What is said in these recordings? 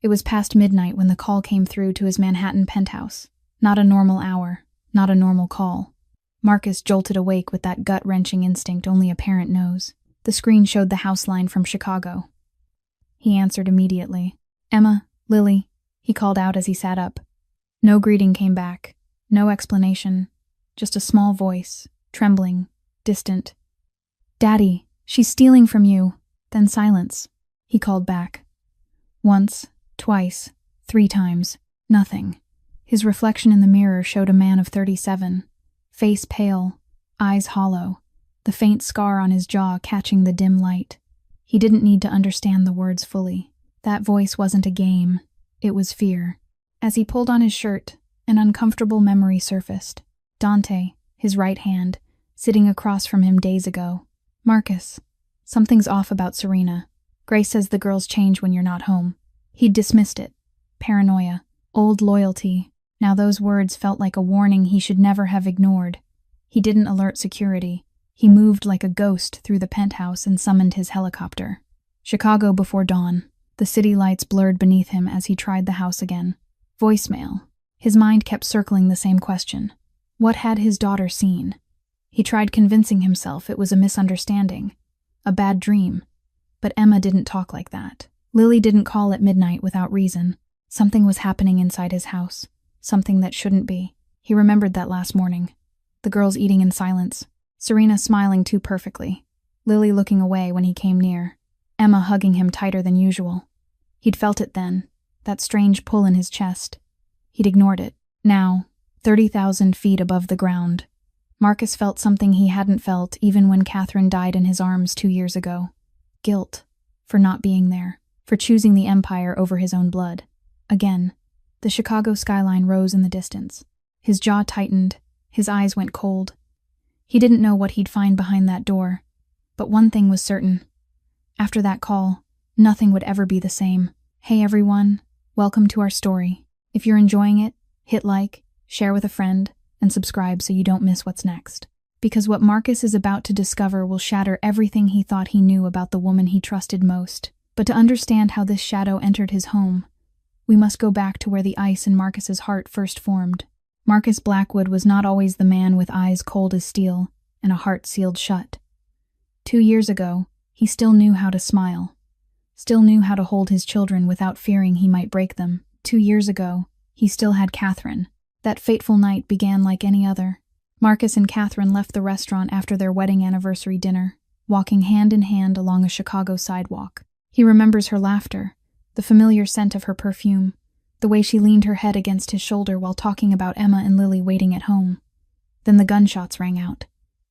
It was past midnight when the call came through to his Manhattan penthouse. Not a normal hour, not a normal call. Marcus jolted awake with that gut-wrenching instinct only a parent knows. The screen showed the house line from Chicago. He answered immediately. "Emma, Lily," he called out as he sat up. No greeting came back, no explanation, just a small voice, trembling, distant. "Daddy, she's stealing from you." Then silence. He called back. Once, twice, 3 times. Nothing. His reflection in the mirror showed a man of 37, face pale, eyes hollow, the faint scar on his jaw catching the dim light. He didn't need to understand the words fully. That voice wasn't a game, it was fear. As he pulled on his shirt, an uncomfortable memory surfaced. Dante, his right hand, sitting across from him days ago. "Marcus, something's off about Serena. Grace says the girls change when you're not home." He'd dismissed it. Paranoia, old loyalty. Now those words felt like a warning he should never have ignored. He didn't alert security. He moved like a ghost through the penthouse and summoned his helicopter. Chicago before dawn. The city lights blurred beneath him as he tried the house again. Voicemail. His mind kept circling the same question. What had his daughter seen? He tried convincing himself it was a misunderstanding, a bad dream. But Emma didn't talk like that. Lily didn't call at midnight without reason. Something was happening inside his house. Something that shouldn't be. He remembered that last morning. The girls eating in silence. Serena smiling too perfectly. Lily looking away when he came near. Emma hugging him tighter than usual. He'd felt it then, that strange pull in his chest. He'd ignored it. Now, 30,000 feet above the ground, Marcus felt something he hadn't felt even when Catherine died in his arms 2 years ago. Guilt. For not being there. For choosing the Empire over his own blood. Again, the Chicago skyline rose in the distance. His jaw tightened. His eyes went cold. He didn't know what he'd find behind that door. But one thing was certain. After that call, nothing would ever be the same. Hey everyone, welcome to our story. If you're enjoying it, hit like, share with a friend, and subscribe so you don't miss what's next. Because what Marcus is about to discover will shatter everything he thought he knew about the woman he trusted most. But to understand how this shadow entered his home, we must go back to where the ice in Marcus's heart first formed. Marcus Blackwood was not always the man with eyes cold as steel and a heart sealed shut. 2 years ago, he still knew how to smile. Still knew how to hold his children without fearing he might break them. 2 years ago, he still had Catherine. That fateful night began like any other. Marcus and Catherine left the restaurant after their wedding anniversary dinner, walking hand in hand along a Chicago sidewalk. He remembers her laughter, the familiar scent of her perfume, the way she leaned her head against his shoulder while talking about Emma and Lily waiting at home. Then the gunshots rang out.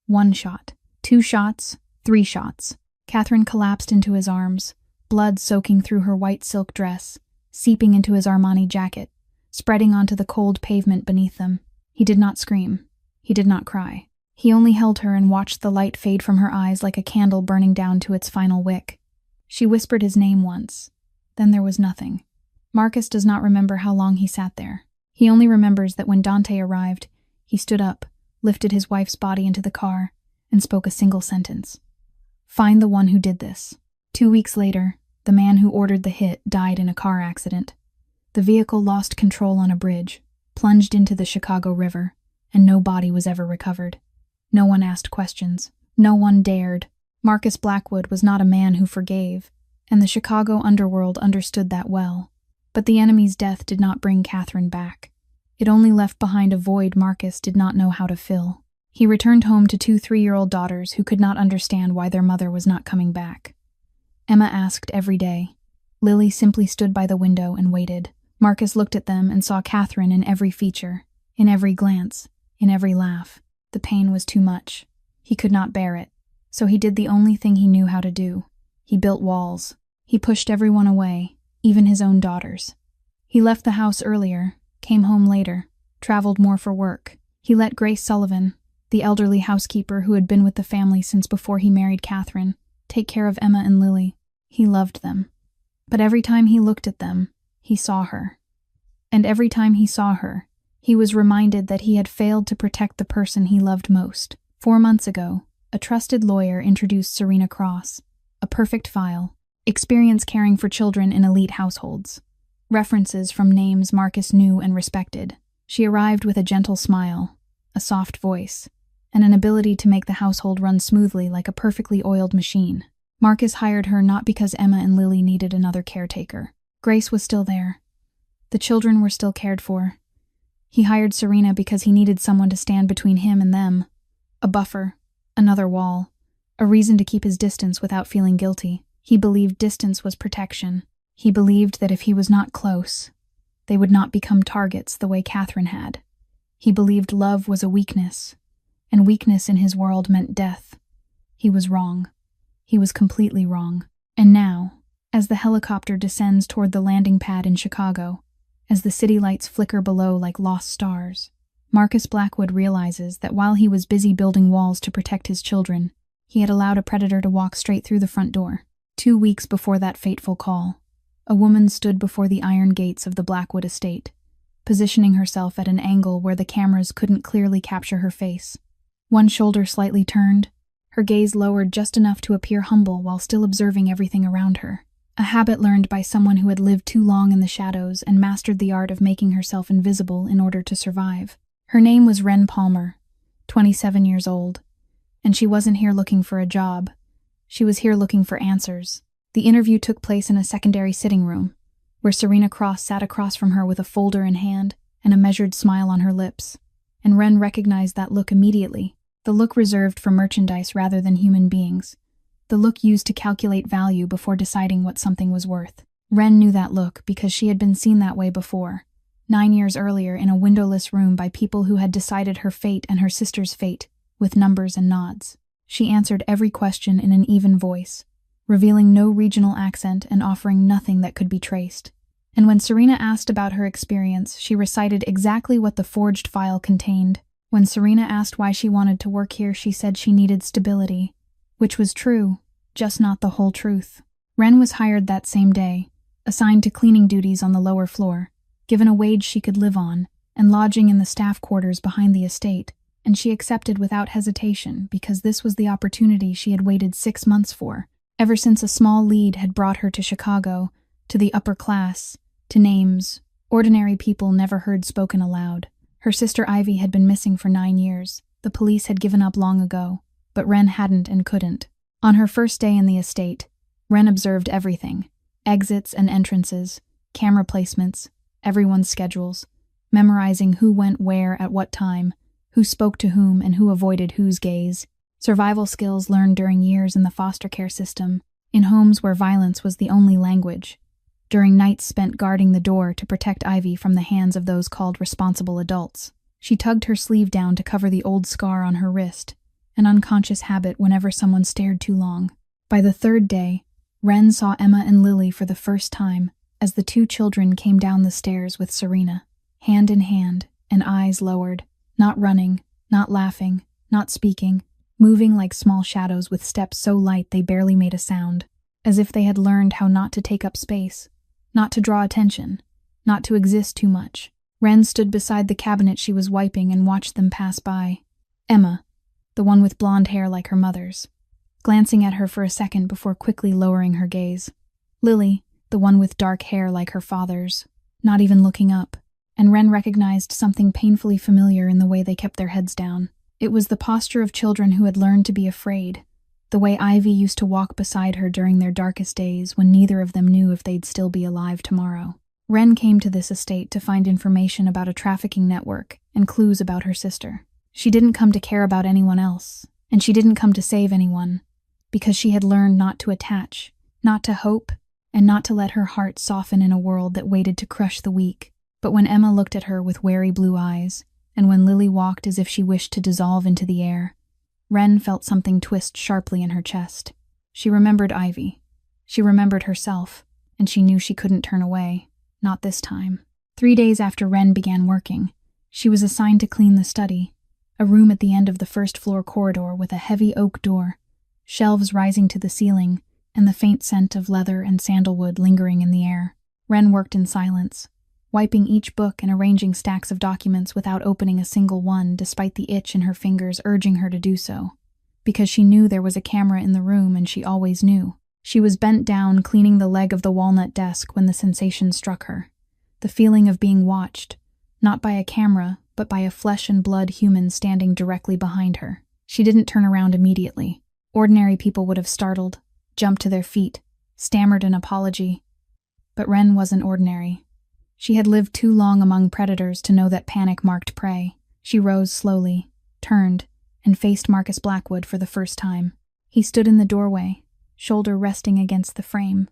1 shot, 2 shots, 3 shots. Catherine collapsed into his arms, blood soaking through her white silk dress, seeping into his Armani jacket, spreading onto the cold pavement beneath them. He did not scream. He did not cry. He only held her and watched the light fade from her eyes like a candle burning down to its final wick. She whispered his name once. Then there was nothing. Marcus does not remember how long he sat there. He only remembers that when Dante arrived, he stood up, lifted his wife's body into the car, and spoke a single sentence. Find the one who did this. 2 weeks later, the man who ordered the hit died in a car accident. The vehicle lost control on a bridge, plunged into the Chicago River, and no body was ever recovered. No one asked questions. No one dared. Marcus Blackwood was not a man who forgave, and the Chicago underworld understood that well. But the enemy's death did not bring Catherine back. It only left behind a void Marcus did not know how to fill. He returned home to 2 3-year-old daughters who could not understand why their mother was not coming back. Emma asked every day. Lily simply stood by the window and waited. Marcus looked at them and saw Catherine in every feature, in every glance, in every laugh. The pain was too much. He could not bear it. So he did the only thing he knew how to do. He built walls. He pushed everyone away, even his own daughters. He left the house earlier, came home later, traveled more for work. He let Grace Sullivan, the elderly housekeeper who had been with the family since before he married Catherine, take care of Emma and Lily. He loved them. But every time he looked at them, he saw her. And every time he saw her, he was reminded that he had failed to protect the person he loved most. 4 months ago, a trusted lawyer introduced Serena Cross, a perfect file, experience caring for children in elite households. references from names Marcus knew and respected. She arrived with a gentle smile, a soft voice, and an ability to make the household run smoothly like a perfectly oiled machine. Marcus hired her not because Emma and Lily needed another caretaker. Grace was still there. The children were still cared for. He hired Serena because he needed someone to stand between him and them. A buffer, another wall, a reason to keep his distance without feeling guilty. He believed distance was protection. He believed that if he was not close, they would not become targets the way Catherine had. He believed love was a weakness, and weakness in his world meant death. He was wrong. He was completely wrong. And now, as the helicopter descends toward the landing pad in Chicago, as the city lights flicker below like lost stars, Marcus Blackwood realizes that while he was busy building walls to protect his children, he had allowed a predator to walk straight through the front door. 2 weeks before that fateful call, a woman stood before the iron gates of the Blackwood estate, positioning herself at an angle where the cameras couldn't clearly capture her face. One shoulder slightly turned, her gaze lowered just enough to appear humble while still observing everything around her. A habit learned by someone who had lived too long in the shadows and mastered the art of making herself invisible in order to survive. Her name was Wren Palmer, 27 years old, and she wasn't here looking for a job. She was here looking for answers. The interview took place in a secondary sitting room, where Serena Cross sat across from her with a folder in hand and a measured smile on her lips, and Wren recognized that look immediately, the look reserved for merchandise rather than human beings, the look used to calculate value before deciding what something was worth. Wren knew that look because she had been seen that way before, 9 years earlier in a windowless room by people who had decided her fate and her sister's fate, with numbers and nods. She answered every question in an even voice, revealing no regional accent and offering nothing that could be traced. And when Serena asked about her experience, she recited exactly what the forged file contained. When Serena asked why she wanted to work here, she said she needed stability, which was true, just not the whole truth. Wren was hired that same day, assigned to cleaning duties on the lower floor, given a wage she could live on, and lodging in the staff quarters behind the estate, and she accepted without hesitation because this was the opportunity she had waited 6 months for, ever since a small lead had brought her to Chicago, to the upper class, to names ordinary people never heard spoken aloud. Her sister Ivy had been missing for 9 years. The police had given up long ago, but Wren hadn't and couldn't. On her first day in the estate, Wren observed everything: exits and entrances, camera placements, everyone's schedules, memorizing who went where at what time, who spoke to whom and who avoided whose gaze. Survival skills learned during years in the foster care system, in homes where violence was the only language, during nights spent guarding the door to protect Ivy from the hands of those called responsible adults. She tugged her sleeve down to cover the old scar on her wrist, an unconscious habit whenever someone stared too long. By the 3rd day, Wren saw Emma and Lily for the first time as the 2 children came down the stairs with Serena, hand in hand and eyes lowered, not running, not laughing, not speaking, moving like small shadows with steps so light they barely made a sound, as if they had learned how not to take up space, not to draw attention, not to exist too much. Wren stood beside the cabinet she was wiping and watched them pass by. Emma, the one with blonde hair like her mother's, glancing at her for a second before quickly lowering her gaze. Lily, the one with dark hair like her father's, not even looking up. And Wren recognized something painfully familiar in the way they kept their heads down. It was the posture of children who had learned to be afraid, the way Ivy used to walk beside her during their darkest days when neither of them knew if they'd still be alive tomorrow. Wren came to this estate to find information about a trafficking network and clues about her sister. She didn't come to care about anyone else, and she didn't come to save anyone, because she had learned not to attach, not to hope, and not to let her heart soften in a world that waited to crush the weak. But when Emma looked at her with wary blue eyes, and when Lily walked as if she wished to dissolve into the air, Wren felt something twist sharply in her chest. She remembered Ivy. She remembered herself, and she knew she couldn't turn away. Not this time. 3 days after Wren began working, she was assigned to clean the study, a room at the end of the first-floor corridor with a heavy oak door, shelves rising to the ceiling, and the faint scent of leather and sandalwood lingering in the air. Wren worked in silence, wiping each book and arranging stacks of documents without opening a single one despite the itch in her fingers urging her to do so, because she knew there was a camera in the room and she always knew. She was bent down cleaning the leg of the walnut desk when the sensation struck her. the feeling of being watched, not by a camera, but by a flesh and blood human standing directly behind her. She didn't turn around immediately. Ordinary people would have startled, jumped to their feet, stammered an apology. But Wren wasn't ordinary. She had lived too long among predators to know that panic marked prey. She rose slowly, turned, and faced Marcus Blackwood for the first time. He stood in the doorway, shoulder resting against the frame,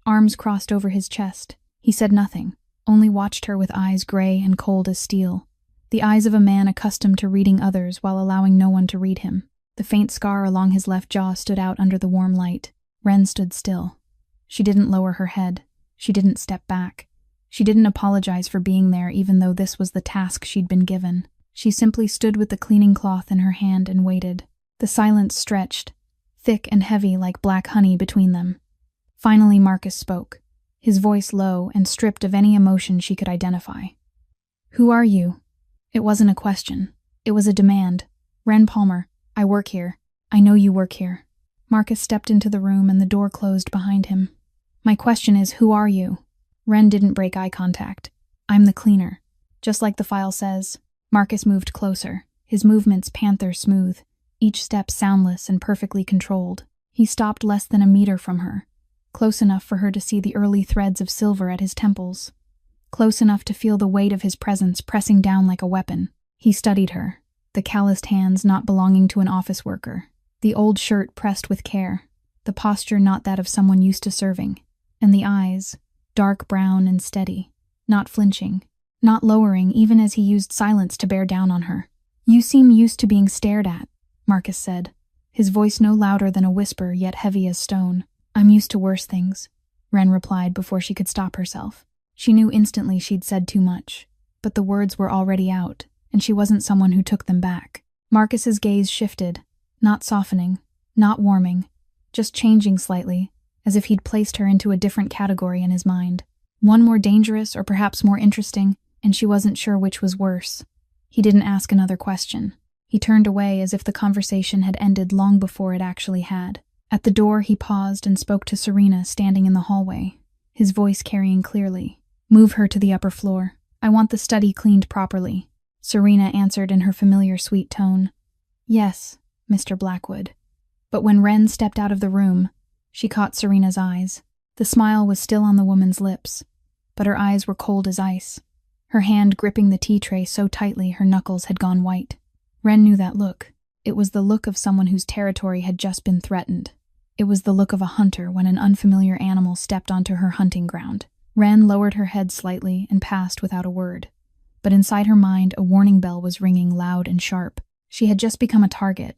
arms crossed over his chest. He said nothing, only watched her with eyes gray and cold as steel. The eyes of a man accustomed to reading others while allowing no one to read him. The faint scar along his left jaw stood out under the warm light. Wren stood still. She didn't lower her head. She didn't step back. She didn't apologize for being there even though this was the task she'd been given. She simply stood with the cleaning cloth in her hand and waited. The silence stretched, thick and heavy like black honey between them. Finally Marcus spoke, his voice low and stripped of any emotion she could identify. "Who are you?" It wasn't a question. It was a demand. "Wren Palmer, I work here. I know you work here." Marcus stepped into the room and the door closed behind him. "My question is, who are you?" Wren didn't break eye contact. "I'm the cleaner." Just like the file says. Marcus moved closer, his movements panther smooth, each step soundless and perfectly controlled. He stopped less than a meter from her, close enough for her to see the early threads of silver at his temples, close enough to feel the weight of his presence pressing down like a weapon. He studied her, the calloused hands not belonging to an office worker, the old shirt pressed with care, the posture not that of someone used to serving, and the eyes, dark brown and steady, not flinching, not lowering even as he used silence to bear down on her. "You seem used to being stared at," Marcus said, his voice no louder than a whisper yet heavy as stone. "I'm used to worse things," Wren replied before she could stop herself. She knew instantly she'd said too much, but the words were already out, and she wasn't someone who took them back. Marcus's gaze shifted, not softening, not warming, just changing slightly, as if he'd placed her into a different category in his mind. One more dangerous or perhaps more interesting, and she wasn't sure which was worse. He didn't ask another question. He turned away as if the conversation had ended long before it actually had. At the door, he paused and spoke to Serena standing in the hallway, his voice carrying clearly. "Move her to the upper floor. I want the study cleaned properly." Serena answered in her familiar sweet tone. "Yes, Mr. Blackwood." But when Wren stepped out of the room, she caught Serena's eyes. The smile was still on the woman's lips, but her eyes were cold as ice, her hand gripping the tea tray so tightly her knuckles had gone white. Wren knew that look. It was the look of someone whose territory had just been threatened. It was the look of a hunter when an unfamiliar animal stepped onto her hunting ground. Wren lowered her head slightly and passed without a word. But inside her mind, a warning bell was ringing loud and sharp. She had just become a target,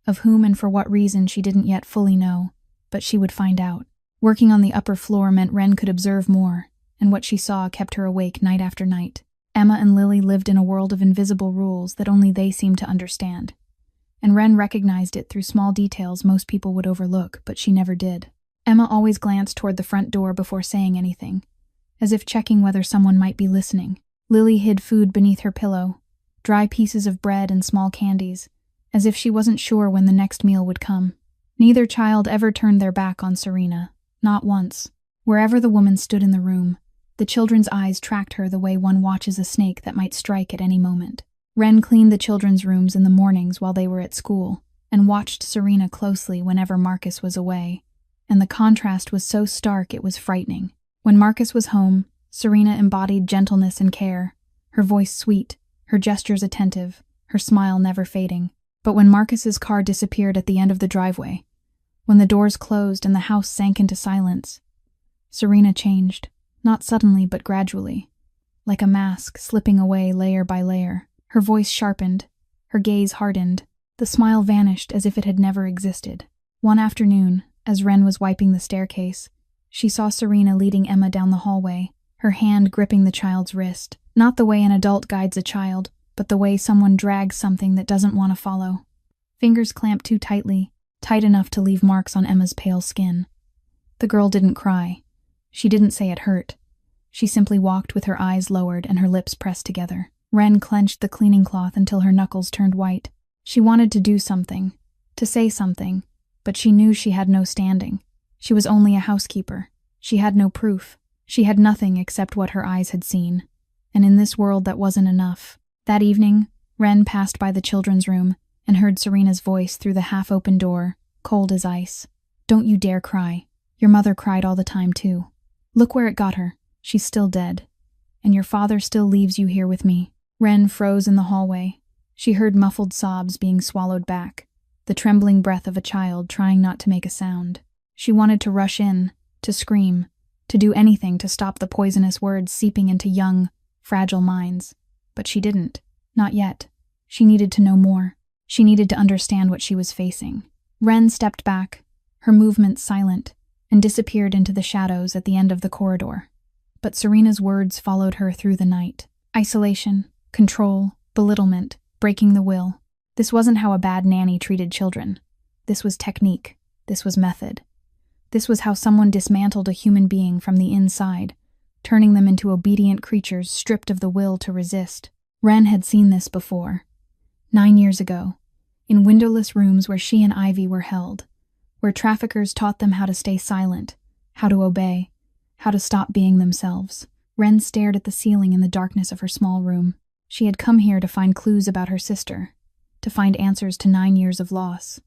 of whom and for what reason she didn't yet fully know, but she would find out. Working on the upper floor meant Wren could observe more, and what she saw kept her awake night after night. Emma and Lily lived in a world of invisible rules that only they seemed to understand. And Wren recognized it through small details most people would overlook, but she never did. Emma always glanced toward the front door before saying anything, as if checking whether someone might be listening. Lily hid food beneath her pillow, dry pieces of bread and small candies, as if she wasn't sure when the next meal would come. Neither child ever turned their back on Serena, not once. Wherever the woman stood in the room, the children's eyes tracked her the way one watches a snake that might strike at any moment. Wren cleaned the children's rooms in the mornings while they were at school, and watched Serena closely whenever Marcus was away, and the contrast was so stark it was frightening. When Marcus was home, Serena embodied gentleness and care, her voice sweet, her gestures attentive, her smile never fading. But when Marcus's car disappeared at the end of the driveway, when the doors closed and the house sank into silence, Serena changed, not suddenly but gradually, like a mask slipping away layer by layer. Her voice sharpened, her gaze hardened, the smile vanished as if it had never existed. One afternoon, as Wren was wiping the staircase, she saw Serena leading Emma down the hallway, her hand gripping the child's wrist, not the way an adult guides a child, but the way someone drags something that doesn't want to follow. Fingers clamped too tightly, tight enough to leave marks on Emma's pale skin. The girl didn't cry. She didn't say it hurt. She simply walked with her eyes lowered and her lips pressed together. Wren clenched the cleaning cloth until her knuckles turned white. She wanted to do something, to say something, but she knew she had no standing. She was only a housekeeper. She had no proof, She had nothing except what her eyes had seen, and in this world that wasn't enough. That evening, Wren passed by the children's room and heard Serena's voice through the half-open door, cold as ice. "Don't you dare cry. Your mother cried all the time too. Look where it got her. She's still dead. And your father still leaves you here with me." Wren froze in the hallway. She heard muffled sobs being swallowed back, the trembling breath of a child trying not to make a sound. She wanted to rush in, to scream, to do anything to stop the poisonous words seeping into young, fragile minds. But she didn't. Not yet. She needed to know more. She needed to understand what she was facing. Wren stepped back, her movements silent, and disappeared into the shadows at the end of the corridor. But Serena's words followed her through the night. Isolation, control, belittlement, breaking the will. This wasn't how a bad nanny treated children. This was technique. This was method. This was how someone dismantled a human being from the inside, turning them into obedient creatures stripped of the will to resist. Wren had seen this before. 9 years ago, in windowless rooms where she and Ivy were held, where traffickers taught them how to stay silent, how to obey, how to stop being themselves. Wren stared at the ceiling in the darkness of her small room. She had come here to find clues about her sister, to find answers to 9 years of loss.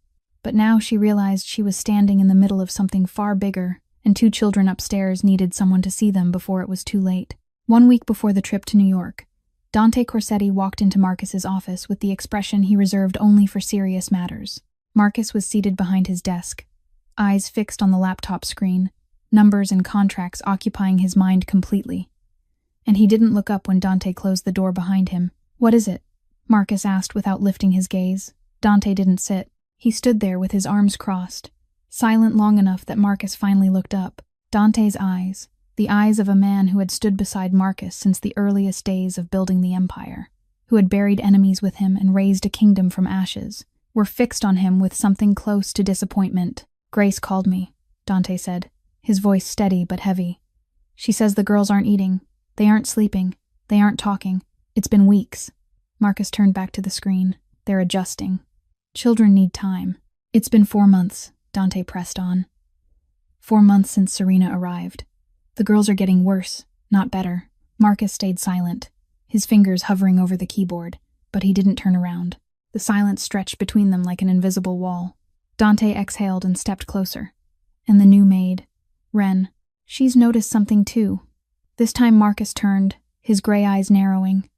But now she realized she was standing in the middle of something far bigger, and 2 children upstairs needed someone to see them before it was too late. 1 week before the trip to New York, Dante Corsetti walked into Marcus's office with the expression he reserved only for serious matters. Marcus was seated behind his desk, eyes fixed on the laptop screen, numbers and contracts occupying his mind completely. And he didn't look up when Dante closed the door behind him. "What is it?" Marcus asked without lifting his gaze. Dante didn't sit. He stood there with his arms crossed, silent long enough that Marcus finally looked up. Dante's eyes, the eyes of a man who had stood beside Marcus since the earliest days of building the empire, who had buried enemies with him and raised a kingdom from ashes, were fixed on him with something close to disappointment. "Grace called me," Dante said, his voice steady but heavy. "She says the girls aren't eating. They aren't sleeping. They aren't talking. It's been weeks." Marcus turned back to the screen. "They're adjusting. Children need time." "It's been 4 months," Dante pressed on. 4 months since Serena arrived. "The girls are getting worse, not better." Marcus stayed silent, his fingers hovering over the keyboard, but he didn't turn around. The silence stretched between them like an invisible wall. Dante exhaled and stepped closer. "And the new maid, Wren, she's noticed something too." This time Marcus turned, his gray eyes narrowing.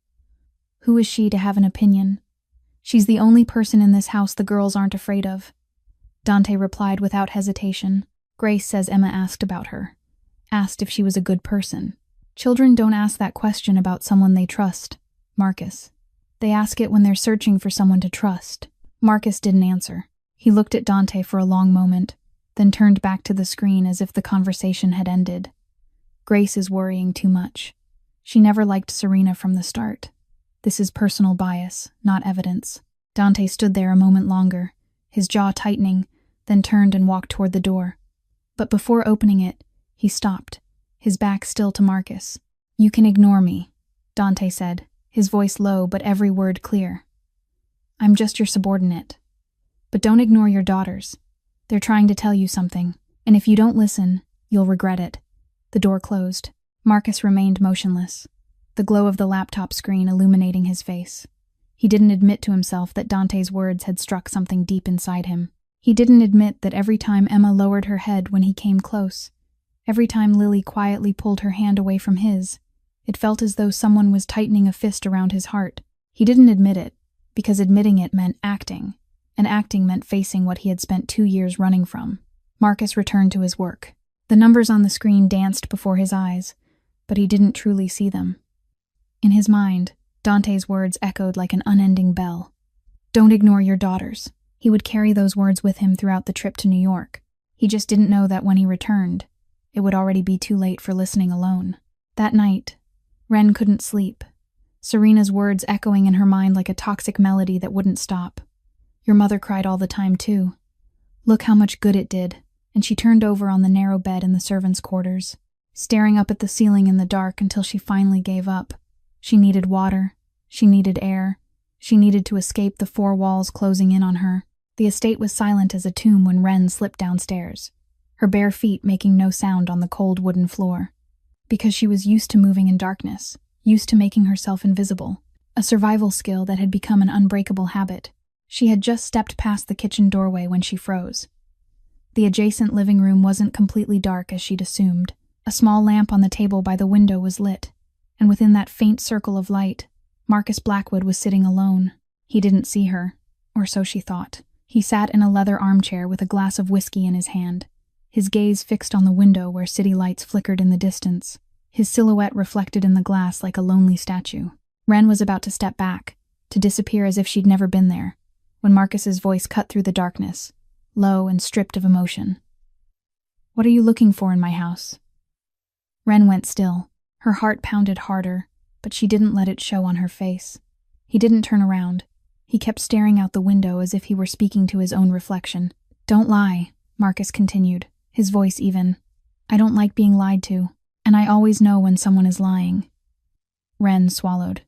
"Who is she to have an opinion? She's the only person in this house the girls aren't afraid of." Dante replied without hesitation. "Grace says Emma asked about her. Asked if she was a good person. Children don't ask that question about someone they trust, Marcus. They ask it when they're searching for someone to trust." Marcus didn't answer. He looked at Dante for a long moment, then turned back to the screen as if the conversation had ended. "Grace is worrying too much. She never liked Serena from the start. This is personal bias, not evidence." Dante stood there a moment longer, his jaw tightening, then turned and walked toward the door. But before opening it, he stopped, his back still to Marcus. "You can ignore me," Dante said, his voice low but every word clear. "I'm just your subordinate. But don't ignore your daughters. They're trying to tell you something, and if you don't listen, you'll regret it." The door closed. Marcus remained motionless, the glow of the laptop screen illuminating his face. He didn't admit to himself that Dante's words had struck something deep inside him. He didn't admit that every time Emma lowered her head when he came close, every time Lily quietly pulled her hand away from his, it felt as though someone was tightening a fist around his heart. He didn't admit it, because admitting it meant acting, and acting meant facing what he had spent 2 years running from. Marcus returned to his work. The numbers on the screen danced before his eyes, but he didn't truly see them. In his mind, Dante's words echoed like an unending bell. "Don't ignore your daughters." He would carry those words with him throughout the trip to New York. He just didn't know that when he returned, it would already be too late for listening alone. That night, Wren couldn't sleep, Serena's words echoing in her mind like a toxic melody that wouldn't stop. "Your mother cried all the time too. Look how much good it did." And she turned over on the narrow bed in the servants' quarters, staring up at the ceiling in the dark until she finally gave up. She needed water. She needed air. She needed to escape the 4 walls closing in on her. The estate was silent as a tomb when Wren slipped downstairs, her bare feet making no sound on the cold wooden floor. because she was used to moving in darkness, used to making herself invisible, a survival skill that had become an unbreakable habit. She had just stepped past the kitchen doorway when she froze. The adjacent living room wasn't completely dark as she'd assumed. A small lamp on the table by the window was lit, and within that faint circle of light, Marcus Blackwood was sitting alone. He didn't see her, or so she thought. He sat in a leather armchair with a glass of whiskey in his hand, his gaze fixed on the window where city lights flickered in the distance, his silhouette reflected in the glass like a lonely statue. Wren was about to step back, to disappear as if she'd never been there, when Marcus's voice cut through the darkness, low and stripped of emotion. "What are you looking for in my house?" Wren went still. Her heart pounded harder, but she didn't let it show on her face. He didn't turn around. He kept staring out the window as if he were speaking to his own reflection. "Don't lie," Marcus continued, his voice even. "I don't like being lied to, and I always know when someone is lying." Wren swallowed.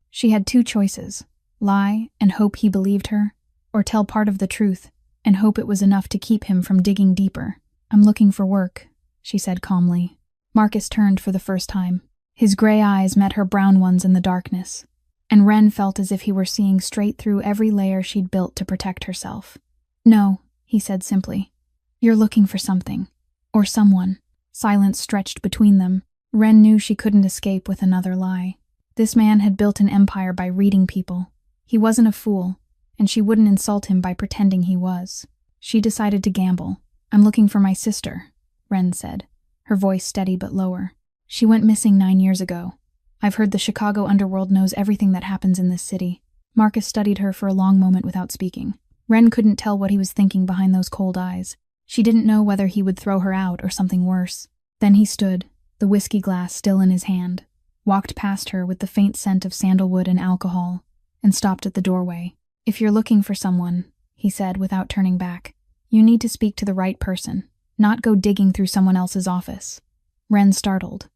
She had two choices: lie and hope he believed her, or tell part of the truth and hope it was enough to keep him from digging deeper. "I'm looking for work," she said calmly. Marcus turned for the first time. His gray eyes met her brown ones in the darkness, and Wren felt as if he were seeing straight through every layer she'd built to protect herself. "No," he said simply. "You're looking for something. Or someone." Silence stretched between them. Wren knew she couldn't escape with another lie. This man had built an empire by reading people. He wasn't a fool, and she wouldn't insult him by pretending he was. She decided to gamble. "I'm looking for my sister," Wren said, her voice steady but lower. "She went missing 9 years ago. I've heard the Chicago underworld knows everything that happens in this city." Marcus studied her for a long moment without speaking. Wren couldn't tell what he was thinking behind those cold eyes. She didn't know whether he would throw her out or something worse. Then he stood, the whiskey glass still in his hand, walked past her with the faint scent of sandalwood and alcohol, and stopped at the doorway. "If you're looking for someone," he said without turning back, "you need to speak to the right person, not go digging through someone else's office." Wren startled.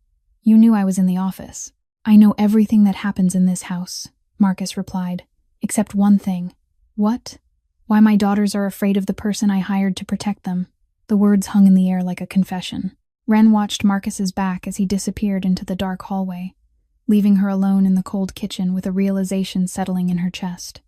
"You knew I was in the office." "I know everything that happens in this house," Marcus replied, "except one thing." "What?" "Why my daughters are afraid of the person I hired to protect them." The words hung in the air like a confession. Wren watched Marcus's back as he disappeared into the dark hallway, leaving her alone in the cold kitchen with a realization settling in her chest.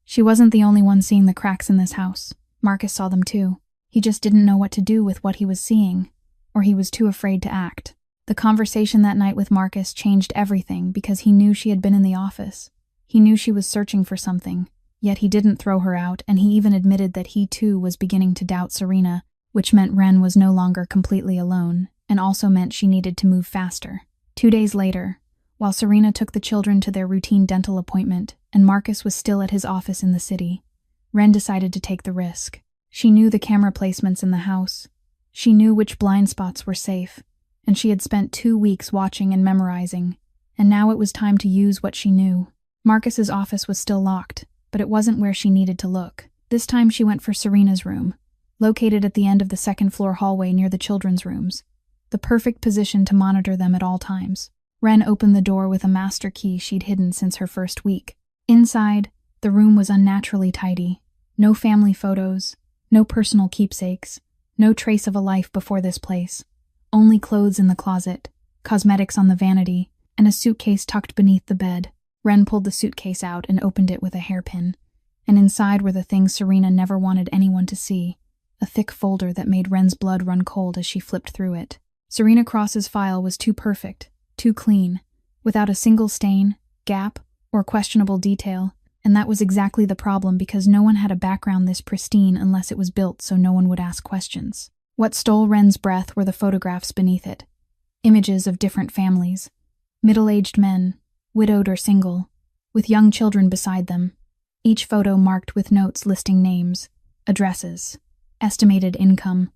She wasn't the only one seeing the cracks in this house. Marcus saw them too. He just didn't know what to do with what he was seeing, or he was too afraid to act. The conversation that night with Marcus changed everything because he knew she had been in the office. He knew she was searching for something, yet he didn't throw her out, and he even admitted that he too was beginning to doubt Serena, which meant Wren was no longer completely alone, and also meant she needed to move faster. 2 days later, while Serena took the children to their routine dental appointment and Marcus was still at his office in the city, Wren decided to take the risk. She knew the camera placements in the house. She knew which blind spots were safe, and she had spent 2 weeks watching and memorizing, and now it was time to use what she knew. Marcus's office was still locked, but it wasn't where she needed to look. This time she went for Serena's room, located at the end of the second-floor hallway near the children's rooms, the perfect position to monitor them at all times. Wren opened the door with a master key she'd hidden since her first week. Inside, the room was unnaturally tidy. No family photos, no personal keepsakes, no trace of a life before this place. Only clothes in the closet, cosmetics on the vanity, and a suitcase tucked beneath the bed. Wren pulled the suitcase out and opened it with a hairpin, and inside were the things Serena never wanted anyone to see, a thick folder that made Wren's blood run cold as she flipped through it. Serena Cross's file was too perfect, too clean, without a single stain, gap, or questionable detail, and that was exactly the problem because no one had a background this pristine unless it was built so no one would ask questions. What stole Wren's breath were the photographs beneath it. Images of different families, middle-aged men, widowed or single, with young children beside them, each photo marked with notes listing names, addresses, estimated income,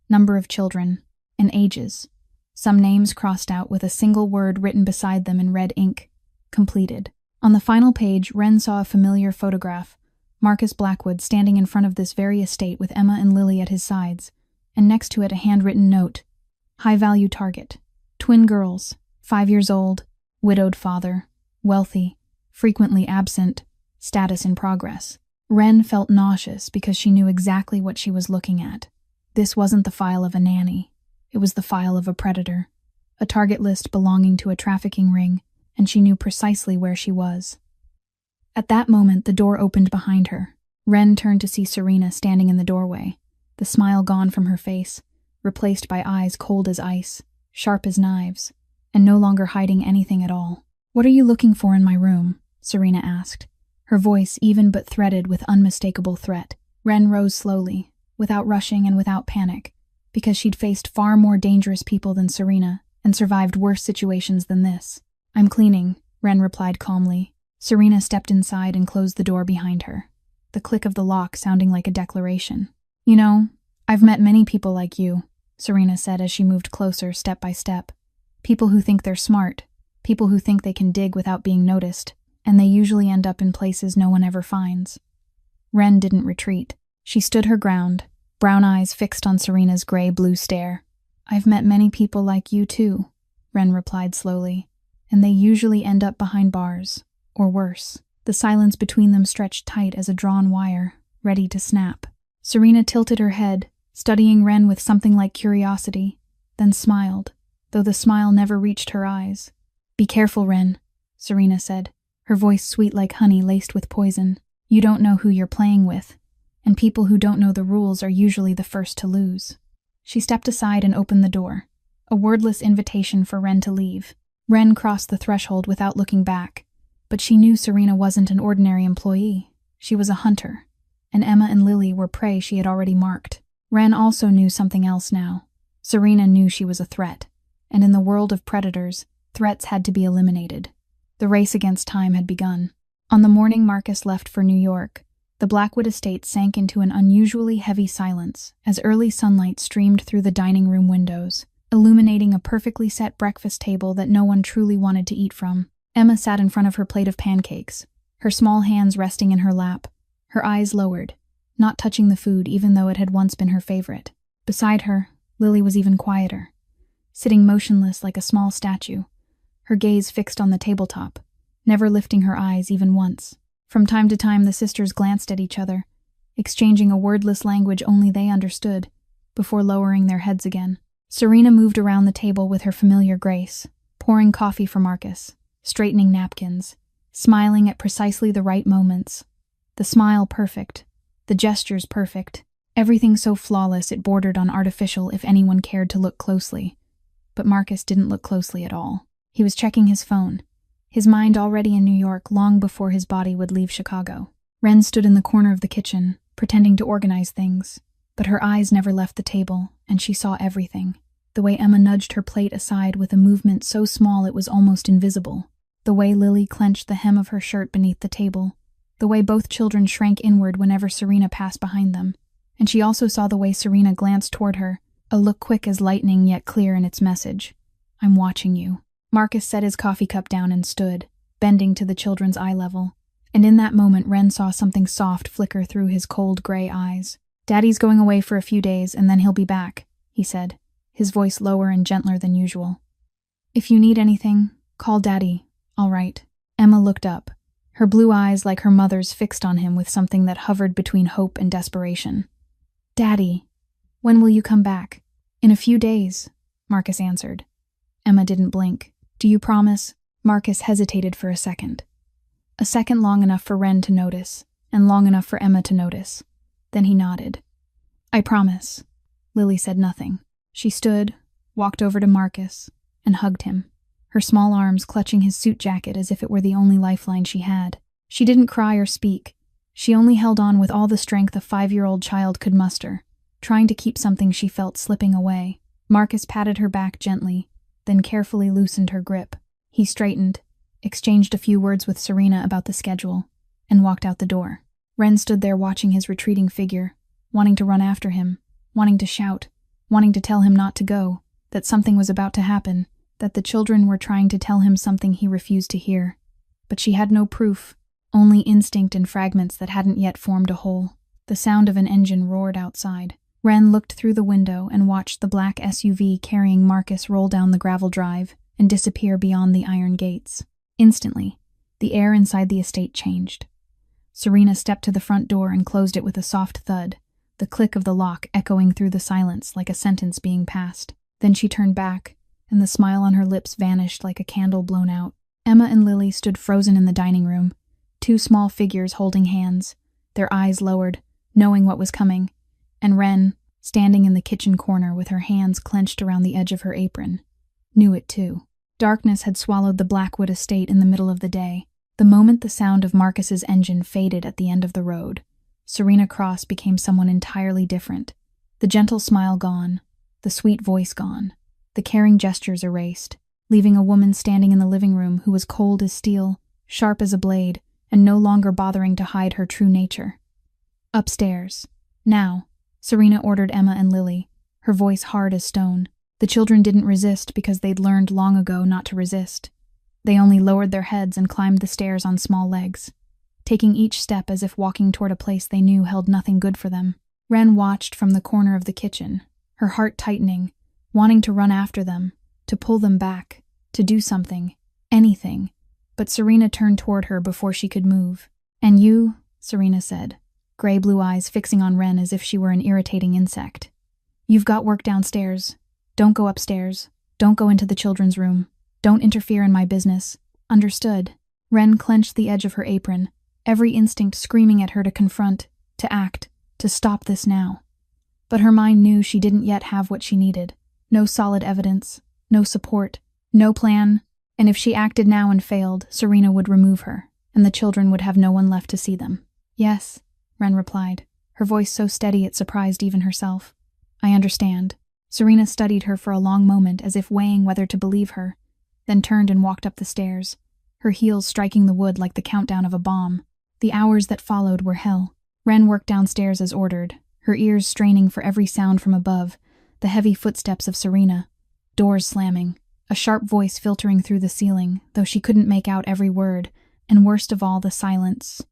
number of children, and ages. Some names crossed out with a single word written beside them in red ink, completed. On the final page, Wren saw a familiar photograph, Marcus Blackwood standing in front of this very estate with Emma and Lily at his sides, and next to it a handwritten note. High-value target. Twin girls, 5 years old, widowed father, wealthy, frequently absent, status in progress. Wren felt nauseous because she knew exactly what she was looking at. This wasn't the file of a nanny. It was the file of a predator. a target list belonging to a trafficking ring, and she knew precisely where she was. At that moment, the door opened behind her. Ren turned to see Serena standing in the doorway, the smile gone from her face, replaced by eyes cold as ice, sharp as knives, and no longer hiding anything at all. "What are you looking for in my room?" Serena asked, her voice even but threaded with unmistakable threat. Ren rose slowly, without rushing and without panic, because she'd faced far more dangerous people than Serena and survived worse situations than this. "I'm cleaning," Ren replied calmly. Serena stepped inside and closed the door behind her, the click of the lock sounding like a declaration. "You know, I've met many people like you," Serena said as she moved closer step by step. "People who think they're smart, people who think they can dig without being noticed, and they usually end up in places no one ever finds." Ren didn't retreat. She stood her ground, brown eyes fixed on Serena's gray-blue stare. "I've met many people like you too," Ren replied slowly, "and they usually end up behind bars, or worse." The silence between them stretched tight as a drawn wire, ready to snap. Serena tilted her head, studying Ren with something like curiosity, then smiled, though the smile never reached her eyes. "Be careful, Ren," Serena said, her voice sweet like honey laced with poison. "You don't know who you're playing with, and people who don't know the rules are usually the first to lose." She stepped aside and opened the door, a wordless invitation for Ren to leave. Ren crossed the threshold without looking back, but she knew Serena wasn't an ordinary employee. She was a hunter, and Emma and Lily were prey she had already marked. Ren also knew something else now. Serena knew she was a threat, and in the world of predators, threats had to be eliminated. The race against time had begun. On the morning Marcus left for New York, the Blackwood estate sank into an unusually heavy silence as early sunlight streamed through the dining room windows, illuminating a perfectly set breakfast table that no one truly wanted to eat from. Emma sat in front of her plate of pancakes, her small hands resting in her lap, her eyes lowered, not touching the food even though it had once been her favorite. Beside her, Lily was even quieter, sitting motionless like a small statue, her gaze fixed on the tabletop, never lifting her eyes even once. From time to time, the sisters glanced at each other, exchanging a wordless language only they understood, before lowering their heads again. Serena moved around the table with her familiar grace, pouring coffee for Marcus, straightening napkins, smiling at precisely the right moments. The smile perfect, the gestures perfect, everything so flawless it bordered on artificial if anyone cared to look closely. But Marcus didn't look closely at all. He was checking his phone, his mind already in New York long before his body would leave Chicago. Ren stood in the corner of the kitchen, pretending to organize things, but her eyes never left the table, and she saw everything. The way Emma nudged her plate aside with a movement so small it was almost invisible. The way Lily clenched the hem of her shirt beneath the table. The way both children shrank inward whenever Serena passed behind them. And she also saw the way Serena glanced toward her, a look quick as lightning yet clear in its message. "I'm watching you." Marcus set his coffee cup down and stood, bending to the children's eye level. And in that moment, Ren saw something soft flicker through his cold gray eyes. "Daddy's going away for a few days, and then he'll be back," he said, his voice lower and gentler than usual. "If you need anything, call Daddy, all right." Emma looked up, her blue eyes like her mother's fixed on him with something that hovered between hope and desperation. "Daddy, when will you come back?" "In a few days," Marcus answered. Emma didn't blink. "Do you promise?" Marcus hesitated for a second long enough for Ren to notice, and long enough for Emma to notice. Then he nodded. "I promise." Lily said nothing. She stood, walked over to Marcus, and hugged him, her small arms clutching his suit jacket as if it were the only lifeline she had. She didn't cry or speak. She only held on with all the strength a 5-year-old child could muster, trying to keep something she felt slipping away. Marcus patted her back gently, then carefully loosened her grip. He straightened, exchanged a few words with Serena about the schedule, and walked out the door. Ren stood there watching his retreating figure, wanting to run after him, wanting to shout, wanting to tell him not to go, that something was about to happen, that the children were trying to tell him something he refused to hear. But she had no proof, only instinct and fragments that hadn't yet formed a whole. The sound of an engine roared outside. Ren looked through the window and watched the black SUV carrying Marcus roll down the gravel drive and disappear beyond the iron gates. Instantly, the air inside the estate changed. Serena stepped to the front door and closed it with a soft thud, the click of the lock echoing through the silence like a sentence being passed. Then she turned back, and the smile on her lips vanished like a candle blown out. Emma and Lily stood frozen in the dining room, two small figures holding hands, their eyes lowered, knowing what was coming, and Wren, standing in the kitchen corner with her hands clenched around the edge of her apron, knew it too. Darkness had swallowed the Blackwood estate in the middle of the day. The moment the sound of Marcus's engine faded at the end of the road, Serena Cross became someone entirely different. The gentle smile gone, the sweet voice gone, the caring gestures erased, leaving a woman standing in the living room who was cold as steel, sharp as a blade, and no longer bothering to hide her true nature. Upstairs. Now, Serena ordered Emma and Lily, her voice hard as stone. The children didn't resist because they'd learned long ago not to resist. They only lowered their heads and climbed the stairs on small legs, taking each step as if walking toward a place they knew held nothing good for them. Wren watched from the corner of the kitchen, her heart tightening, wanting to run after them, to pull them back, to do something, anything. But Serena turned toward her before she could move. "And you," Serena said, gray-blue eyes fixing on Wren as if she were an irritating insect. "You've got work downstairs. Don't go upstairs. Don't go into the children's room. Don't interfere in my business. Understood?" Wren clenched the edge of her apron, every instinct screaming at her to confront, to act, to stop this now. But her mind knew she didn't yet have what she needed. No solid evidence, no support, no plan, and if she acted now and failed, Serena would remove her, and the children would have no one left to see them. "Yes," Wren replied, her voice so steady it surprised even herself. "I understand." Serena studied her for a long moment as if weighing whether to believe her, then turned and walked up the stairs, her heels striking the wood like the countdown of a bomb. The hours that followed were hell. Wren worked downstairs as ordered, her ears straining for every sound from above, the heavy footsteps of Serena, doors slamming, a sharp voice filtering through the ceiling, though she couldn't make out every word, and worst of all, the silence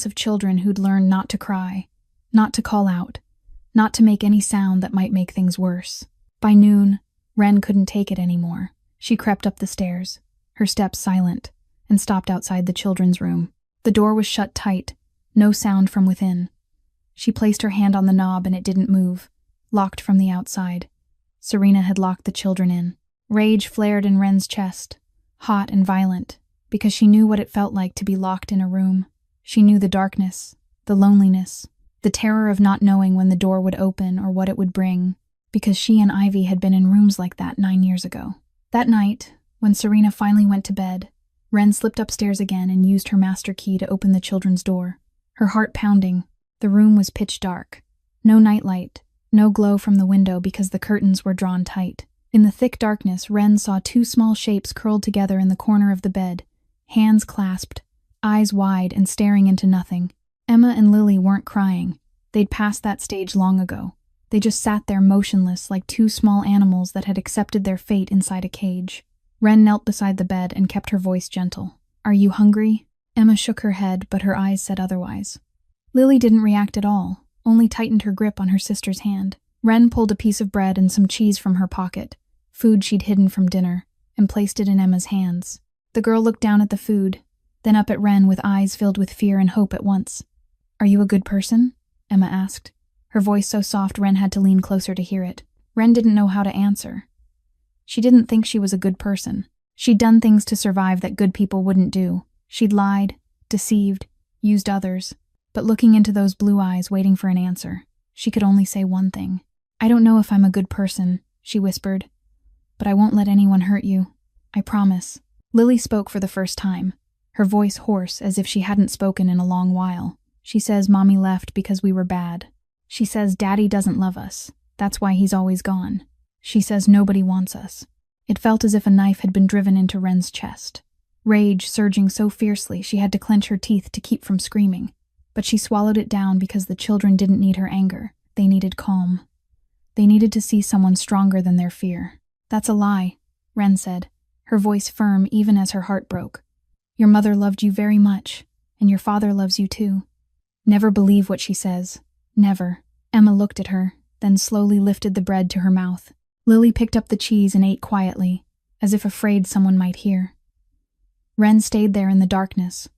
of children who'd learned not to cry, not to call out, not to make any sound that might make things worse. By noon, Wren couldn't take it anymore. She crept up the stairs, her steps silent, and stopped outside the children's room. The door was shut tight, no sound from within. She placed her hand on the knob and it didn't move, locked from the outside. Serena had locked the children in. Rage flared in Wren's chest, hot and violent, because she knew what it felt like to be locked in a room. She knew the darkness, the loneliness, the terror of not knowing when the door would open or what it would bring, because she and Ivy had been in rooms like that 9 years ago. That night, when Serena finally went to bed, Wren slipped upstairs again and used her master key to open the children's door. Her heart pounding, the room was pitch dark. No nightlight, no glow from the window because the curtains were drawn tight. In the thick darkness, Wren saw two small shapes curled together in the corner of the bed, hands clasped, eyes wide and staring into nothing. Emma and Lily weren't crying. They'd passed that stage long ago. They just sat there motionless like two small animals that had accepted their fate inside a cage. Wren knelt beside the bed and kept her voice gentle. "Are you hungry?" Emma shook her head, but her eyes said otherwise. Lily didn't react at all, only tightened her grip on her sister's hand. Wren pulled a piece of bread and some cheese from her pocket, food she'd hidden from dinner, and placed it in Emma's hands. The girl looked down at the food, then up at Wren with eyes filled with fear and hope at once. "Are you a good person?" Emma asked, her voice so soft Wren had to lean closer to hear it. Wren didn't know how to answer. She didn't think she was a good person. She'd done things to survive that good people wouldn't do. She'd lied, deceived, used others. But looking into those blue eyes waiting for an answer, she could only say one thing. "I don't know if I'm a good person," she whispered, "but I won't let anyone hurt you. I promise." Lily spoke for the first time, her voice hoarse as if she hadn't spoken in a long while. "She says Mommy left because we were bad. She says Daddy doesn't love us. That's why he's always gone. She says nobody wants us." It felt as if a knife had been driven into Wren's chest. Rage surging so fiercely she had to clench her teeth to keep from screaming. But she swallowed it down because the children didn't need her anger. They needed calm. They needed to see someone stronger than their fear. "That's a lie," Wren said, her voice firm even as her heart broke. "Your mother loved you very much, and your father loves you too. Never believe what she says. Never." Emma looked at her, then slowly lifted the bread to her mouth. Lily picked up the cheese and ate quietly, as if afraid someone might hear. Wren stayed there in the darkness,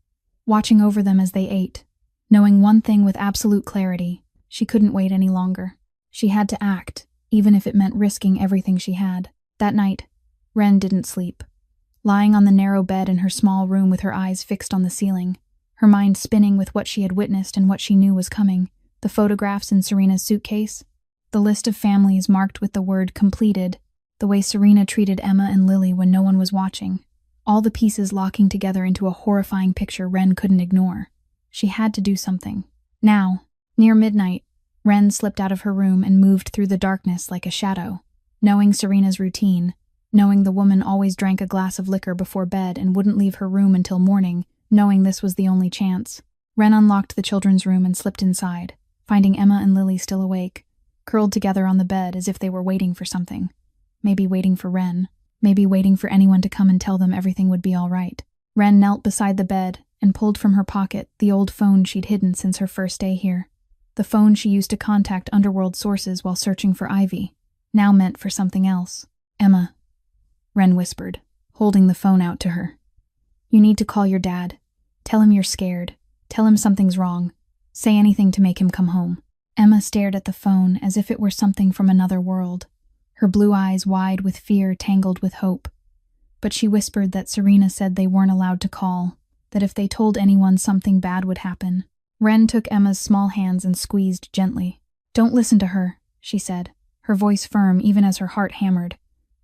watching over them as they ate, knowing one thing with absolute clarity: she couldn't wait any longer. She had to act, even if it meant risking everything she had. That night, Wren didn't sleep. Lying on the narrow bed in her small room with her eyes fixed on the ceiling, her mind spinning with what she had witnessed and what she knew was coming, the photographs in Serena's suitcase, the list of families marked with the word completed, the way Serena treated Emma and Lily when no one was watching, all the pieces locking together into a horrifying picture Wren couldn't ignore. She had to do something. Now, near midnight, Wren slipped out of her room and moved through the darkness like a shadow, knowing Serena's routine, knowing the woman always drank a glass of liquor before bed and wouldn't leave her room until morning, knowing this was the only chance. Wren unlocked the children's room and slipped inside, finding Emma and Lily still awake, curled together on the bed as if they were waiting for something. Maybe waiting for Wren, maybe waiting for anyone to come and tell them everything would be all right. Wren knelt beside the bed and pulled from her pocket the old phone she'd hidden since her first day here. The phone she used to contact underworld sources while searching for Ivy, now meant for something else. "Emma," Wren whispered, holding the phone out to her. "You need to call your dad. Tell him you're scared. Tell him something's wrong. Say anything to make him come home." Emma stared at the phone as if it were something from another world, her blue eyes wide with fear tangled with hope. But she whispered that Serena said they weren't allowed to call, that if they told anyone something bad would happen. Wren took Emma's small hands and squeezed gently. "Don't listen to her," she said, her voice firm even as her heart hammered.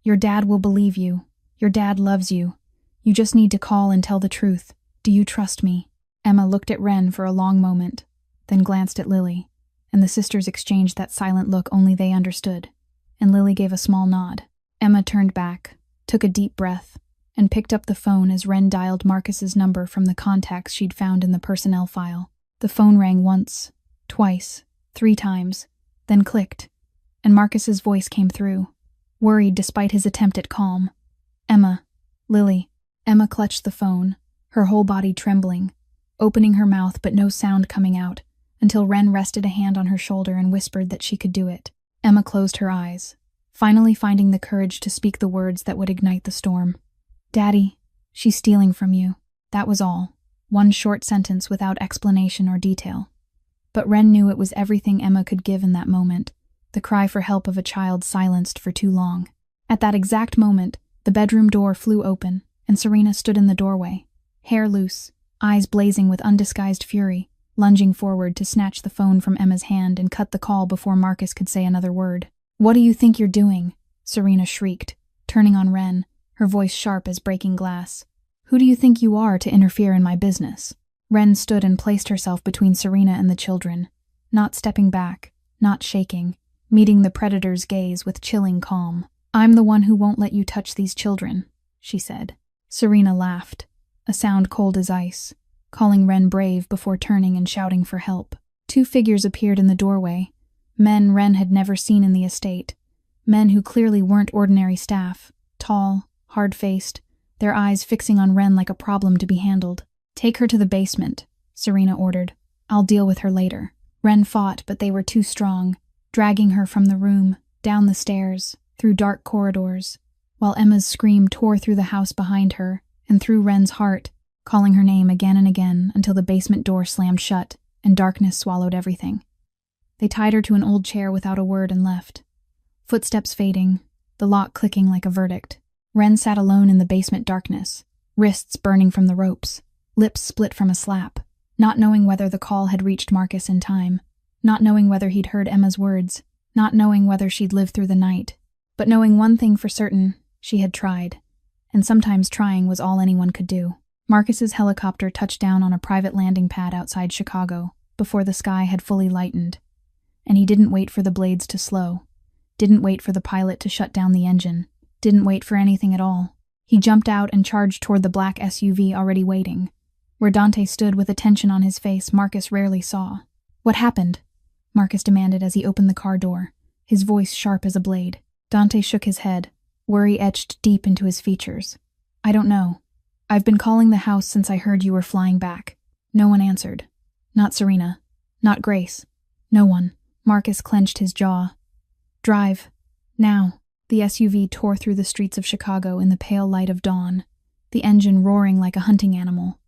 "Your dad will believe you. Your dad loves you. You just need to call and tell the truth. Do you trust me?" Emma looked at Wren for a long moment, then glanced at Lily, and the sisters exchanged that silent look only they understood, and Lily gave a small nod. Emma turned back, took a deep breath, and picked up the phone as Wren dialed Marcus's number from the contacts she'd found in the personnel file. The phone rang once, twice, 3 times, then clicked, and Marcus's voice came through, worried despite his attempt at calm. "Emma, Lily." Emma clutched the phone, her whole body trembling, opening her mouth but no sound coming out, until Wren rested a hand on her shoulder and whispered that she could do it. Emma closed her eyes, finally finding the courage to speak the words that would ignite the storm. "Daddy, she's stealing from you." That was all. One short sentence without explanation or detail. But Wren knew it was everything Emma could give in that moment, the cry for help of a child silenced for too long. At that exact moment, the bedroom door flew open, and Serena stood in the doorway, hair loose, eyes blazing with undisguised fury, lunging forward to snatch the phone from Emma's hand and cut the call before Marcus could say another word. "What do you think you're doing?" Serena shrieked, turning on Wren, her voice sharp as breaking glass. "Who do you think you are to interfere in my business?" Wren stood and placed herself between Serena and the children, not stepping back, not shaking, meeting the predator's gaze with chilling calm. "I'm the one who won't let you touch these children," she said. Serena laughed, a sound cold as ice, calling Wren brave before turning and shouting for help. 2 figures appeared in the doorway, men Wren had never seen in the estate, men who clearly weren't ordinary staff, tall, hard-faced, their eyes fixing on Wren like a problem to be handled. "Take her to the basement," Serena ordered. "I'll deal with her later." Wren fought, but they were too strong, dragging her from the room, down the stairs, through dark corridors, while Emma's scream tore through the house behind her and through Wren's heart, calling her name again and again until the basement door slammed shut and darkness swallowed everything. They tied her to an old chair without a word and left. Footsteps fading, the lock clicking like a verdict. Wren sat alone in the basement darkness, wrists burning from the ropes, lips split from a slap, not knowing whether the call had reached Marcus in time, not knowing whether he'd heard Emma's words, not knowing whether she'd lived through the night, but knowing one thing for certain: she had tried, and sometimes trying was all anyone could do. Marcus's helicopter touched down on a private landing pad outside Chicago before the sky had fully lightened, and he didn't wait for the blades to slow, didn't wait for the pilot to shut down the engine, didn't wait for anything at all. He jumped out and charged toward the black SUV already waiting. Where Dante stood with a tension on his face Marcus rarely saw. "What happened?" Marcus demanded as he opened the car door, his voice sharp as a blade. Dante shook his head, worry etched deep into his features. "I don't know. I've been calling the house since I heard you were flying back." No one answered. Not Serena. Not Grace. No one. Marcus clenched his jaw. "Drive. Now." The SUV tore through the streets of Chicago in the pale light of dawn, the engine roaring like a hunting animal,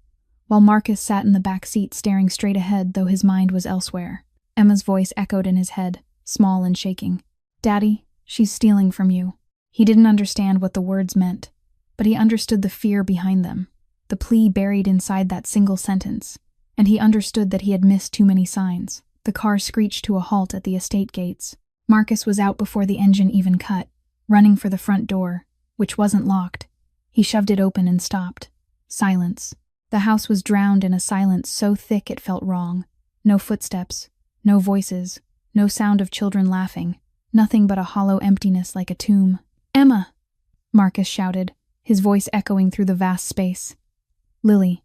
while Marcus sat in the back seat staring straight ahead though his mind was elsewhere. Emma's voice echoed in his head, small and shaking. "Daddy, she's stealing from you." He didn't understand what the words meant, but he understood the fear behind them, the plea buried inside that single sentence, and he understood that he had missed too many signs. The car screeched to a halt at the estate gates. Marcus was out before the engine even cut, running for the front door, which wasn't locked. He shoved it open and stopped. Silence. The house was drowned in a silence so thick it felt wrong. No footsteps, no voices, no sound of children laughing, nothing but a hollow emptiness like a tomb. "Emma!" Marcus shouted, his voice echoing through the vast space. "Lily."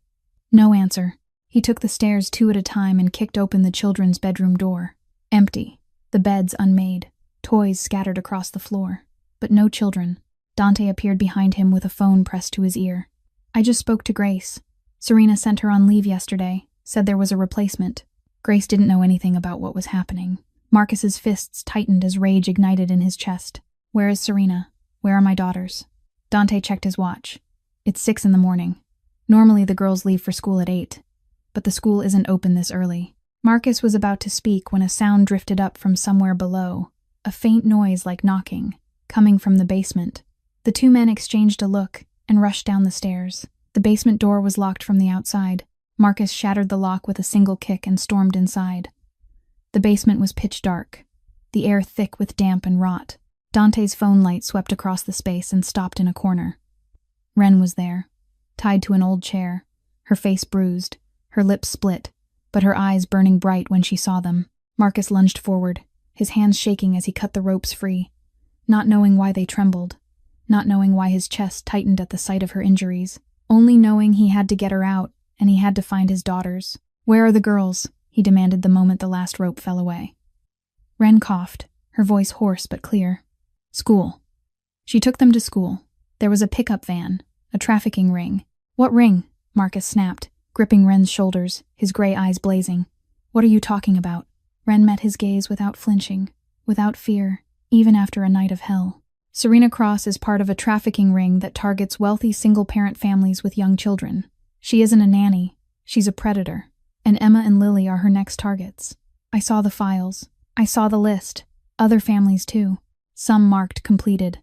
No answer. He took the stairs 2 at a time and kicked open the children's bedroom door. Empty. The beds unmade. Toys scattered across the floor. But no children. Dante appeared behind him with a phone pressed to his ear. "I just spoke to Grace. Serena sent her on leave yesterday, said there was a replacement." Grace didn't know anything about what was happening. Marcus's fists tightened as rage ignited in his chest. "Where is Serena? Where are my daughters?" Dante checked his watch. "It's 6 in the morning. Normally the girls leave for school at 8, but the school isn't open this early." Marcus was about to speak when a sound drifted up from somewhere below, a faint noise like knocking, coming from the basement. The 2 men exchanged a look and rushed down the stairs. The basement door was locked from the outside. Marcus shattered the lock with a single kick and stormed inside. The basement was pitch dark, the air thick with damp and rot. Dante's phone light swept across the space and stopped in a corner. Ren was there, tied to an old chair, her face bruised, her lips split, but her eyes burning bright when she saw them. Marcus lunged forward, his hands shaking as he cut the ropes free, not knowing why they trembled, not knowing why his chest tightened at the sight of her injuries, only knowing he had to get her out and he had to find his daughters. "Where are the girls?" he demanded the moment the last rope fell away. Ren coughed, her voice hoarse but clear. "School." She took them to school. There was a pickup van, a trafficking ring. "What ring?" Marcus snapped, gripping Ren's shoulders, his gray eyes blazing. "What are you talking about?" Ren met his gaze without flinching, without fear, even after a night of hell. "Serena Cross is part of a trafficking ring that targets wealthy single-parent families with young children. She isn't a nanny, she's a predator, and Emma and Lily are her next targets. I saw the files. I saw the list. Other families too. Some marked completed."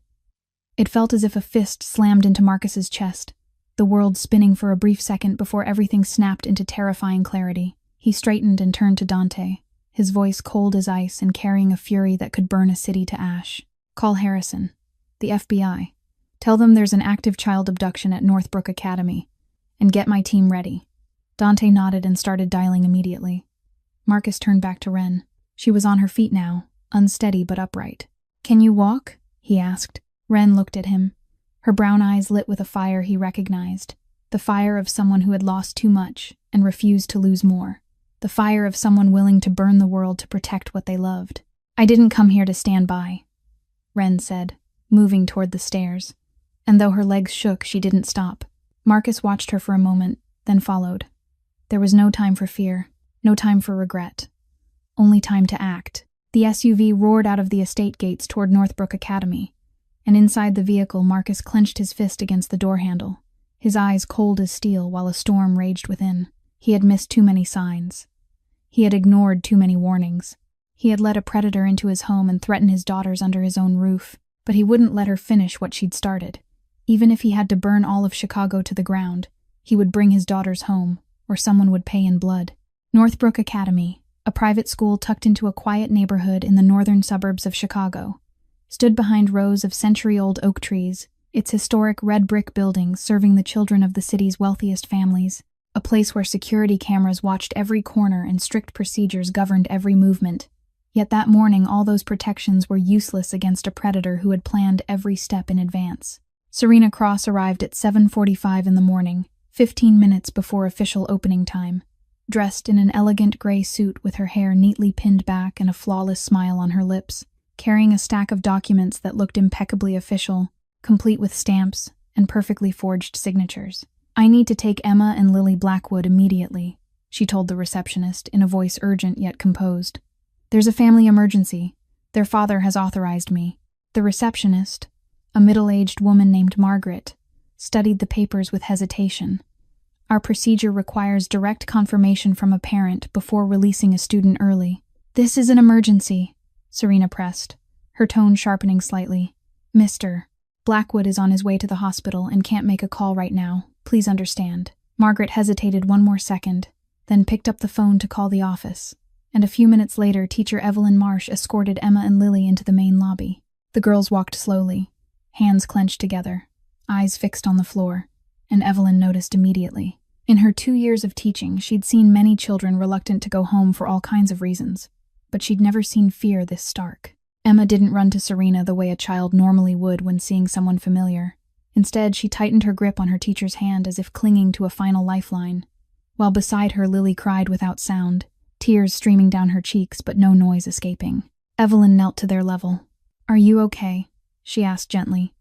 It felt as if a fist slammed into Marcus's chest, the world spinning for a brief second before everything snapped into terrifying clarity. He straightened and turned to Dante, his voice cold as ice and carrying a fury that could burn a city to ash. "Call Harrison. The FBI. Tell them there's an active child abduction at Northbrook Academy. And get my team ready." Dante nodded and started dialing immediately. Marcus turned back to Ren. She was on her feet now, unsteady but upright. "Can you walk?" he asked. Ren looked at him, her brown eyes lit with a fire he recognized, the fire of someone who had lost too much and refused to lose more, the fire of someone willing to burn the world to protect what they loved. "I didn't come here to stand by," Ren said, moving toward the stairs, and though her legs shook, she didn't stop. Marcus watched her for a moment, then followed. There was no time for fear, no time for regret, only time to act. The SUV roared out of the estate gates toward Northbrook Academy, and inside the vehicle Marcus clenched his fist against the door handle, his eyes cold as steel while a storm raged within. He had missed too many signs. He had ignored too many warnings. He had let a predator into his home and threaten his daughters under his own roof, but he wouldn't let her finish what she'd started. Even if he had to burn all of Chicago to the ground, he would bring his daughters home, or someone would pay in blood. Northbrook Academy, a private school tucked into a quiet neighborhood in the northern suburbs of Chicago, stood behind rows of century-old oak trees, its historic red brick buildings serving the children of the city's wealthiest families, a place where security cameras watched every corner and strict procedures governed every movement. Yet that morning all those protections were useless against a predator who had planned every step in advance. Serena Cross arrived at 7:45 in the morning, 15 minutes before official opening time, dressed in an elegant gray suit with her hair neatly pinned back and a flawless smile on her lips, carrying a stack of documents that looked impeccably official, complete with stamps and perfectly forged signatures. "I need to take Emma and Lily Blackwood immediately," she told the receptionist in a voice urgent yet composed. "There's a family emergency. Their father has authorized me." The receptionist, a middle-aged woman named Margaret, studied the papers with hesitation. "Our procedure requires direct confirmation from a parent before releasing a student early." "This is an emergency," Serena pressed, her tone sharpening slightly. "Mr. Blackwood is on his way to the hospital and can't make a call right now. Please understand. Margaret hesitated one more second, then picked up the phone to call the office. And a few minutes later, teacher Evelyn Marsh escorted Emma and Lily into the main lobby. The girls walked slowly, hands clenched together, eyes fixed on the floor, and Evelyn noticed immediately. In her 2 years of teaching, she'd seen many children reluctant to go home for all kinds of reasons, but she'd never seen fear this stark. Emma didn't run to Serena the way a child normally would when seeing someone familiar. Instead, she tightened her grip on her teacher's hand as if clinging to a final lifeline, while beside her Lily cried without sound, tears streaming down her cheeks but no noise escaping. Evelyn knelt to their level. "Are you okay?" she asked gently.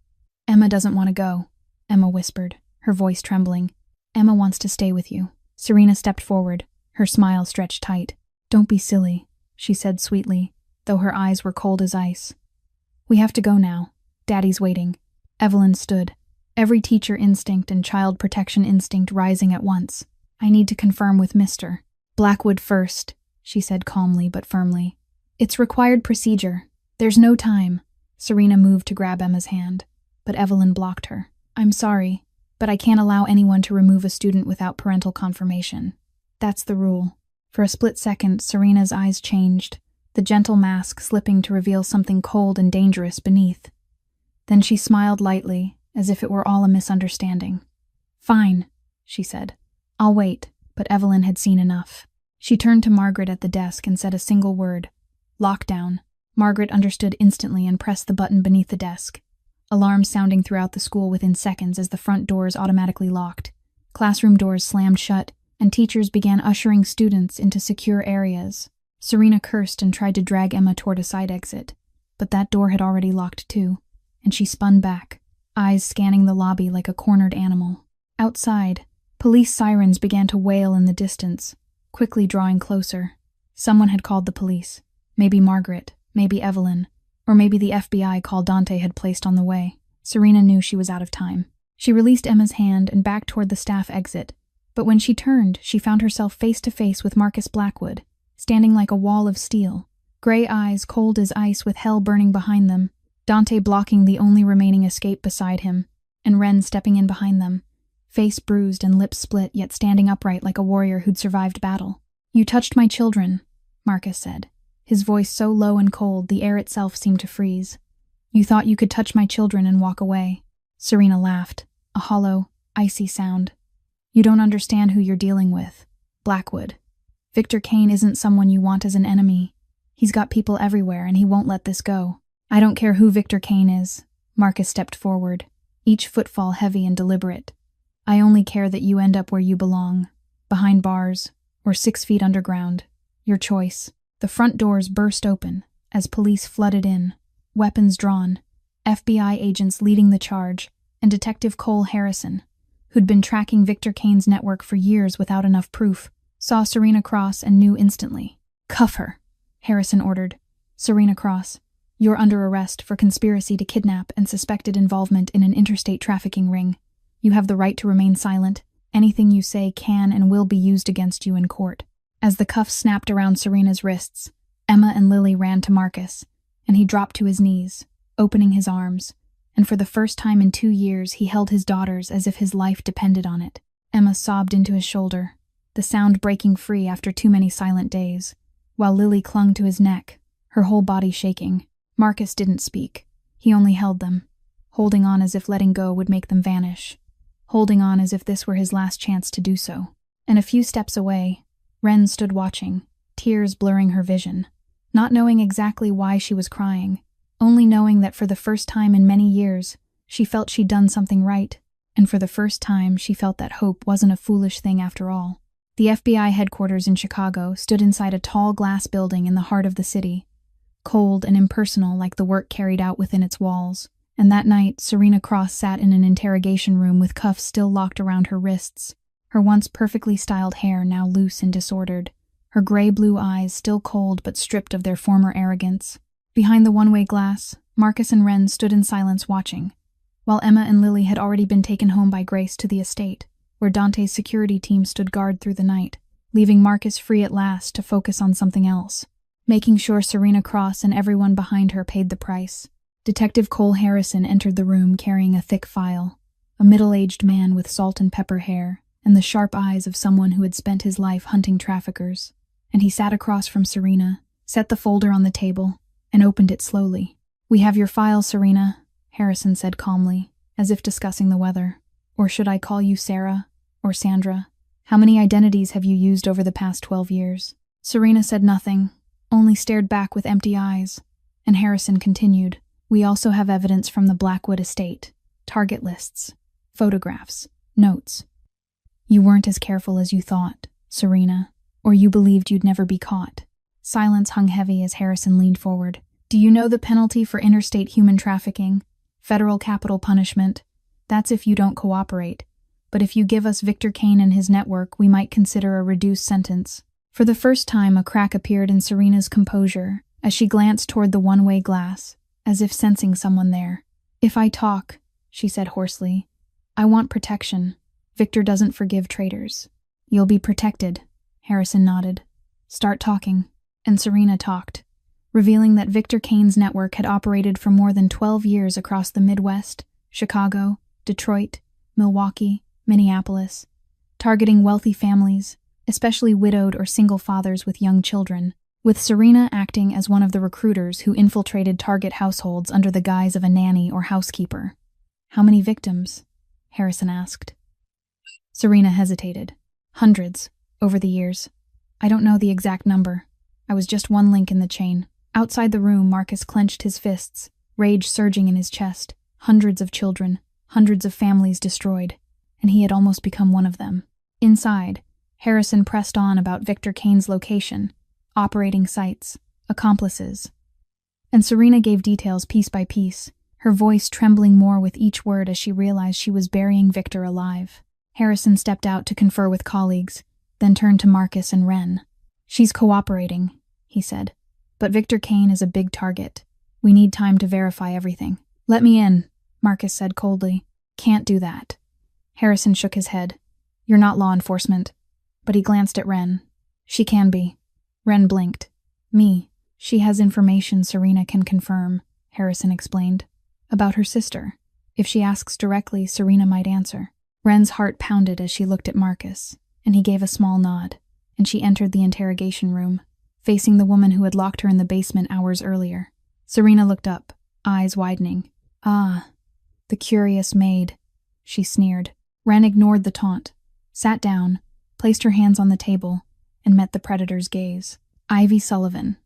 "Emma doesn't want to go," Emma whispered, her voice trembling. "Emma wants to stay with you." Serena stepped forward, her smile stretched tight. "Don't be silly," she said sweetly, though her eyes were cold as ice. "We have to go now. Daddy's waiting." Evelyn stood, every teacher instinct and child protection instinct rising at once. "I need to confirm with Mr. Blackwood first," she said calmly but firmly. "It's required procedure. There's no time." Serena moved to grab Emma's hand, but Evelyn blocked her. "I'm sorry, but I can't allow anyone to remove a student without parental confirmation. That's the rule." For a split second, Serena's eyes changed, the gentle mask slipping to reveal something cold and dangerous beneath. Then she smiled lightly, as if it were all a misunderstanding. "Fine," she said. "I'll wait," but Evelyn had seen enough. She turned to Margaret at the desk and said a single word: "Lockdown." Margaret understood instantly and pressed the button beneath the desk. Alarms sounding throughout the school within seconds as the front doors automatically locked. Classroom doors slammed shut, and teachers began ushering students into secure areas. Serena cursed and tried to drag Emma toward a side exit, but that door had already locked too, and she spun back, eyes scanning the lobby like a cornered animal. Outside, police sirens began to wail in the distance, quickly drawing closer. Someone had called the police. Maybe Margaret, maybe Evelyn, or maybe the FBI call Dante had placed on the way. Serena knew she was out of time. She released Emma's hand and backed toward the staff exit, but when she turned, she found herself face to face with Marcus Blackwood, standing like a wall of steel, gray eyes cold as ice with hell burning behind them, Dante blocking the only remaining escape beside him, and Ren stepping in behind them, face bruised and lips split yet standing upright like a warrior who'd survived battle. "You touched my children," Marcus said, his voice so low and cold the air itself seemed to freeze. "You thought you could touch my children and walk away." Serena laughed, a hollow, icy sound. "You don't understand who you're dealing with, Blackwood. Victor Kane isn't someone you want as an enemy. He's got people everywhere and he won't let this go." "I don't care who Victor Kane is." Marcus stepped forward, each footfall heavy and deliberate. "I only care that you end up where you belong, behind bars, or 6 feet underground. Your choice." The front doors burst open as police flooded in, weapons drawn, FBI agents leading the charge, and Detective Cole Harrison, who'd been tracking Victor Kane's network for years without enough proof, saw Serena Cross and knew instantly. "Cuff her," Harrison ordered. "Serena Cross, you're under arrest for conspiracy to kidnap and suspected involvement in an interstate trafficking ring. You have the right to remain silent. Anything you say can and will be used against you in court." As the cuffs snapped around Serena's wrists, Emma and Lily ran to Marcus, and he dropped to his knees, opening his arms, and for the first time in 2 years he held his daughters as if his life depended on it. Emma sobbed into his shoulder, the sound breaking free after too many silent days, while Lily clung to his neck, her whole body shaking. Marcus didn't speak. He only held them, holding on as if letting go would make them vanish, holding on as if this were his last chance to do so. And a few steps away, Ren stood watching, tears blurring her vision, not knowing exactly why she was crying, only knowing that for the first time in many years, she felt she'd done something right, and for the first time she felt that hope wasn't a foolish thing after all. The FBI headquarters in Chicago stood inside a tall glass building in the heart of the city, cold and impersonal like the work carried out within its walls. And that night, Serena Cross sat in an interrogation room with cuffs still locked around her wrists, her once perfectly styled hair now loose and disordered, her gray-blue eyes still cold but stripped of their former arrogance. Behind the one-way glass, Marcus and Ren stood in silence watching, while Emma and Lily had already been taken home by Grace to the estate, where Dante's security team stood guard through the night, leaving Marcus free at last to focus on something else, making sure Serena Cross and everyone behind her paid the price. Detective Cole Harrison entered the room carrying a thick file, a middle-aged man with salt and pepper hair and the sharp eyes of someone who had spent his life hunting traffickers. And he sat across from Serena, set the folder on the table, and opened it slowly. "We have your file, Serena," Harrison said calmly, as if discussing the weather. "Or should I call you Sarah? Or Sandra? How many identities have you used over the past 12 years? Serena said nothing, only stared back with empty eyes, and Harrison continued. "We also have evidence from the Blackwood estate, target lists, photographs, notes. You weren't as careful as you thought, Serena, or you believed you'd never be caught." Silence hung heavy as Harrison leaned forward. "Do you know the penalty for interstate human trafficking? Federal capital punishment. That's if you don't cooperate. But if you give us Victor Kane and his network, we might consider a reduced sentence." For the first time, a crack appeared in Serena's composure as she glanced toward the one-way glass, as if sensing someone there. "If I talk," she said hoarsely, "I want protection. Victor doesn't forgive traitors." "You'll be protected," Harrison nodded. "Start talking." And Serena talked, revealing that Victor Kane's network had operated for more than 12 years across the Midwest, Chicago, Detroit, Milwaukee, Minneapolis, targeting wealthy families, especially widowed or single fathers with young children, with Serena acting as one of the recruiters who infiltrated target households under the guise of a nanny or housekeeper. "How many victims?" Harrison asked. Serena hesitated. "Hundreds, over the years. I don't know the exact number. I was just one link in the chain." Outside the room, Marcus clenched his fists, rage surging in his chest. Hundreds of children, hundreds of families destroyed, and he had almost become one of them. Inside, Harrison pressed on about Victor Kane's location, operating sites, accomplices. And Serena gave details piece by piece, her voice trembling more with each word as she realized she was burying Victor alive. Harrison stepped out to confer with colleagues, then turned to Marcus and Wren. "She's cooperating," he said. "But Victor Kane is a big target. We need time to verify everything." "Let me in," Marcus said coldly. "Can't do that." Harrison shook his head. "You're not law enforcement." But he glanced at Wren. "She can be." Wren blinked. "Me. She has information Serena can confirm," Harrison explained. "About her sister. If she asks directly, Serena might answer." Wren's heart pounded as she looked at Marcus, and he gave a small nod, and she entered the interrogation room, facing the woman who had locked her in the basement hours earlier. Serena looked up, eyes widening. "Ah, the curious maid," she sneered. Wren ignored the taunt, sat down, placed her hands on the table, and met the predator's gaze. "Ivy Sullivan,"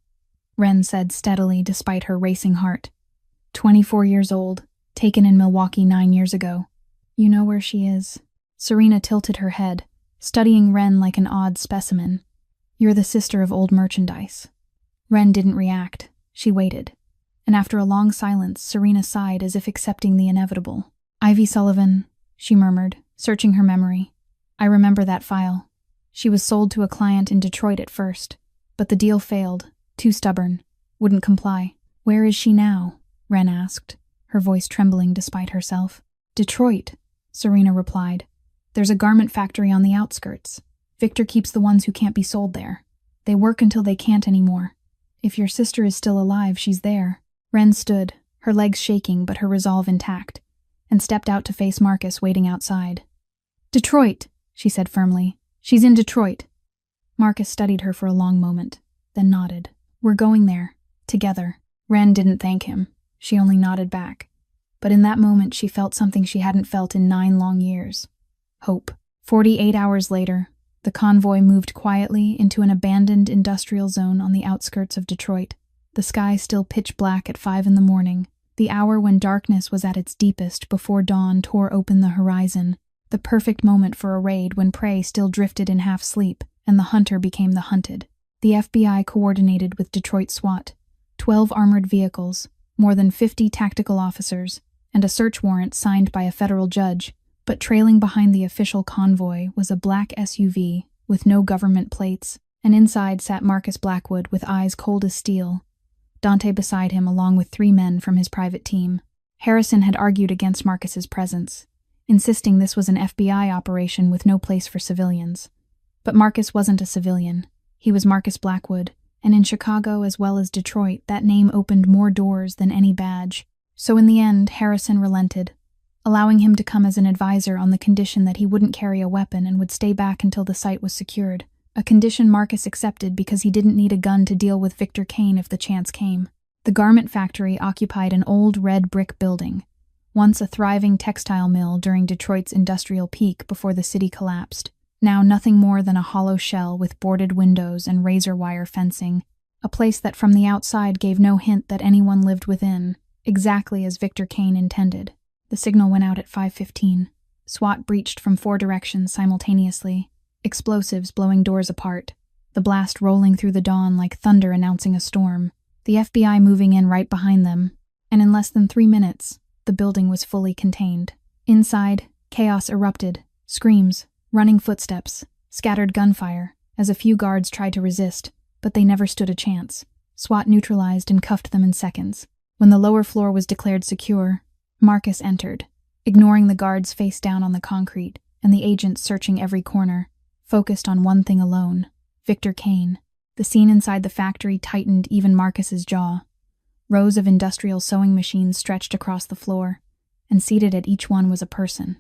Wren said steadily despite her racing heart. 24 years old, taken in Milwaukee 9 years ago. "You know where she is?" Serena tilted her head, studying Wren like an odd specimen. "You're the sister of old merchandise." Wren didn't react. She waited. And after a long silence, Serena sighed as if accepting the inevitable. "Ivy Sullivan," she murmured, searching her memory. "I remember that file. She was sold to a client in Detroit at first, but the deal failed. Too stubborn. Wouldn't comply." "Where is she now?" Wren asked, her voice trembling despite herself. "Detroit," Serena replied. "There's a garment factory on the outskirts. Victor keeps the ones who can't be sold there. They work until they can't anymore. If your sister is still alive, she's there." Wren stood, her legs shaking but her resolve intact, and stepped out to face Marcus waiting outside. "Detroit," she said firmly. "She's in Detroit." Marcus studied her for a long moment, then nodded. "We're going there. Together." Wren didn't thank him. She only nodded back. But in that moment she felt something she hadn't felt in 9 long years. Hope. 48 hours later, the convoy moved quietly into an abandoned industrial zone on the outskirts of Detroit. The sky still pitch black at 5 in the morning, the hour when darkness was at its deepest before dawn tore open the horizon, the perfect moment for a raid when prey still drifted in half sleep and the hunter became the hunted. The FBI coordinated with Detroit SWAT, 12 armored vehicles, more than 50 tactical officers, and a search warrant signed by a federal judge, but trailing behind the official convoy was a black SUV with no government plates, and inside sat Marcus Blackwood with eyes cold as steel, Dante beside him along with 3 men from his private team. Harrison had argued against Marcus's presence, insisting this was an FBI operation with no place for civilians. But Marcus wasn't a civilian. He was Marcus Blackwood, and in Chicago as well as Detroit, that name opened more doors than any badge. So in the end, Harrison relented, allowing him to come as an advisor on the condition that he wouldn't carry a weapon and would stay back until the site was secured, a condition Marcus accepted because he didn't need a gun to deal with Victor Kane if the chance came. The garment factory occupied an old red brick building, once a thriving textile mill during Detroit's industrial peak before the city collapsed. Now nothing more than a hollow shell with boarded windows and razor wire fencing, a place that from the outside gave no hint that anyone lived within, exactly as Victor Kane intended. The signal went out at 5:15. SWAT breached from 4 directions simultaneously, explosives blowing doors apart, the blast rolling through the dawn like thunder announcing a storm, the FBI moving in right behind them, and in less than 3 minutes, the building was fully contained. Inside, chaos erupted, screams, running footsteps, scattered gunfire, as a few guards tried to resist, but they never stood a chance. SWAT neutralized and cuffed them in seconds. When the lower floor was declared secure, Marcus entered, ignoring the guards face down on the concrete and the agents searching every corner, focused on one thing alone: Victor Kane. The scene inside the factory tightened even Marcus's jaw. Rows of industrial sewing machines stretched across the floor, and seated at each one was a person.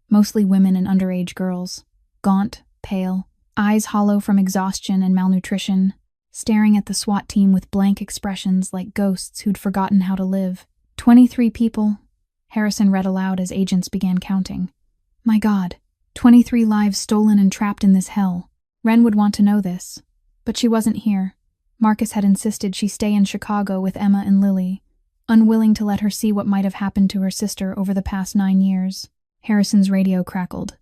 Mostly women and underage girls, gaunt, pale, eyes hollow from exhaustion and malnutrition, staring at the SWAT team with blank expressions like ghosts who'd forgotten how to live. 23 people, Harrison read aloud as agents began counting. My God, 23 lives stolen and trapped in this hell. Wren would want to know this, but she wasn't here. Marcus had insisted she stay in Chicago with Emma and Lily, unwilling to let her see what might have happened to her sister over the past 9 years. Harrison's radio crackled.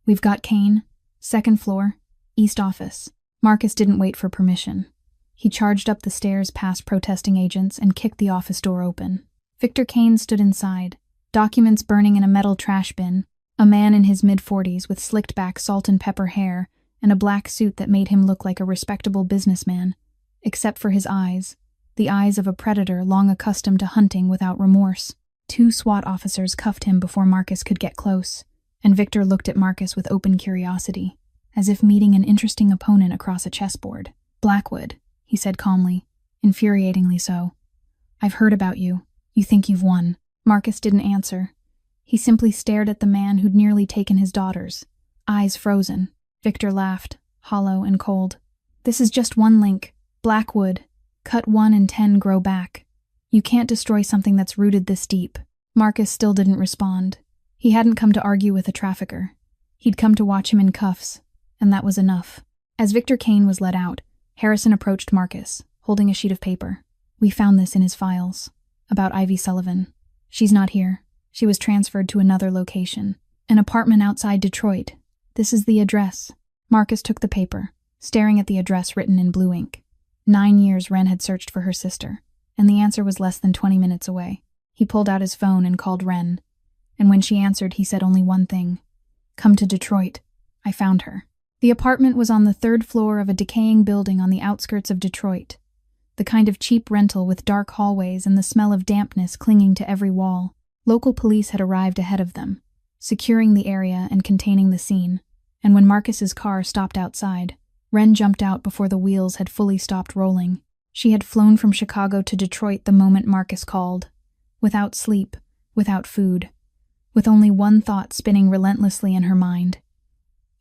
We've got Kane, 2nd floor, East office. Marcus didn't wait for permission. He charged up the stairs past protesting agents and kicked the office door open. Victor Kane stood inside, documents burning in a metal trash bin, a man in his mid-40s with slicked-back salt and pepper hair and a black suit that made him look like a respectable businessman, except for his eyes, the eyes of a predator long accustomed to hunting without remorse. 2 SWAT officers cuffed him before Marcus could get close, and Victor looked at Marcus with open curiosity, as if meeting an interesting opponent across a chessboard. Blackwood, he said calmly, infuriatingly so. I've heard about you. You think you've won. Marcus didn't answer. He simply stared at the man who'd nearly taken his daughters, eyes frozen. Victor laughed, hollow and cold. This is just one link. Blackwood. Cut 1 and 10 grow back. You can't destroy something that's rooted this deep. Marcus still didn't respond. He hadn't come to argue with a trafficker. He'd come to watch him in cuffs, and that was enough. As Victor Kane was let out, Harrison approached Marcus, holding a sheet of paper. We found this in his files. About Ivy Sullivan. She's not here. She was transferred to another location. An apartment outside Detroit. This is the address. Marcus took the paper, staring at the address written in blue ink. 9 years Wren had searched for her sister, and the answer was less than 20 minutes away. He pulled out his phone and called Wren, and when she answered, he said only one thing. Come to Detroit. I found her. The apartment was on the 3rd floor of a decaying building on the outskirts of Detroit, the kind of cheap rental with dark hallways and the smell of dampness clinging to every wall. Local police had arrived ahead of them, securing the area and containing the scene, and when Marcus's car stopped outside, Wren jumped out before the wheels had fully stopped rolling. She had flown from Chicago to Detroit the moment Marcus called, without sleep, without food, with only one thought spinning relentlessly in her mind.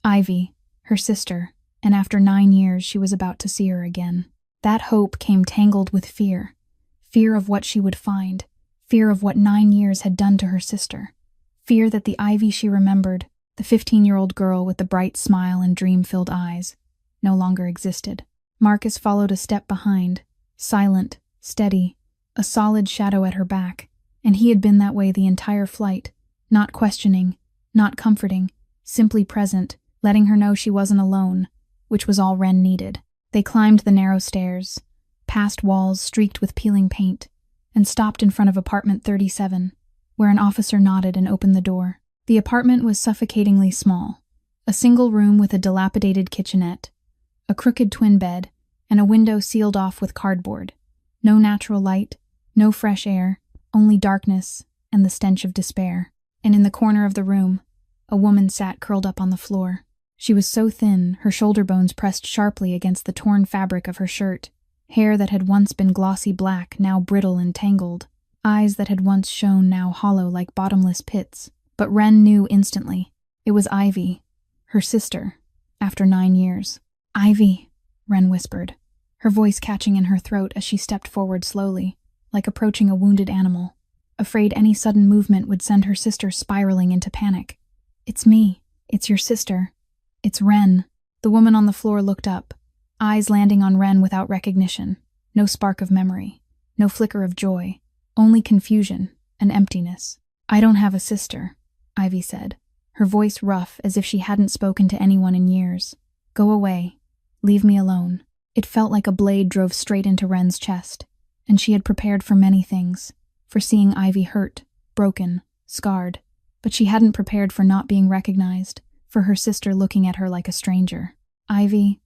Ivy, her sister, and after 9 years she was about to see her again. That hope came tangled with fear. Fear of what she would find. Fear of what 9 years had done to her sister. Fear that the Ivy she remembered, the 15-year-old girl with the bright smile and dream-filled eyes, no longer existed. Marcus followed a step behind, silent, steady, a solid shadow at her back, and he had been that way the entire flight, not questioning, not comforting, simply present, letting her know she wasn't alone, which was all Wren needed. They climbed the narrow stairs, past walls streaked with peeling paint, and stopped in front of apartment 37, where an officer nodded and opened the door. The apartment was suffocatingly small, a single room with a dilapidated kitchenette, a crooked twin bed, and a window sealed off with cardboard. No natural light, no fresh air, only darkness and the stench of despair. And in the corner of the room, a woman sat curled up on the floor. She was so thin, her shoulder bones pressed sharply against the torn fabric of her shirt, hair that had once been glossy black, now brittle and tangled. eyes that had once shone now hollow like bottomless pits. But Wren knew instantly. It was Ivy, her sister, after 9 years. "Ivy," Wren whispered, her voice catching in her throat as she stepped forward slowly, like approaching a wounded animal, afraid any sudden movement would send her sister spiraling into panic. "It's me. It's your sister. It's Wren." The woman on the floor looked up, eyes landing on Wren without recognition. No spark of memory, no flicker of joy, only confusion and emptiness. "I don't have a sister," Ivy said, her voice rough as if she hadn't spoken to anyone in years. "Go away. Leave me alone." It felt like a blade drove straight into Wren's chest, and she had prepared for many things, for seeing Ivy hurt, broken, scarred, but she hadn't prepared for not being recognized, for her sister looking at her like a stranger. "Ivy,"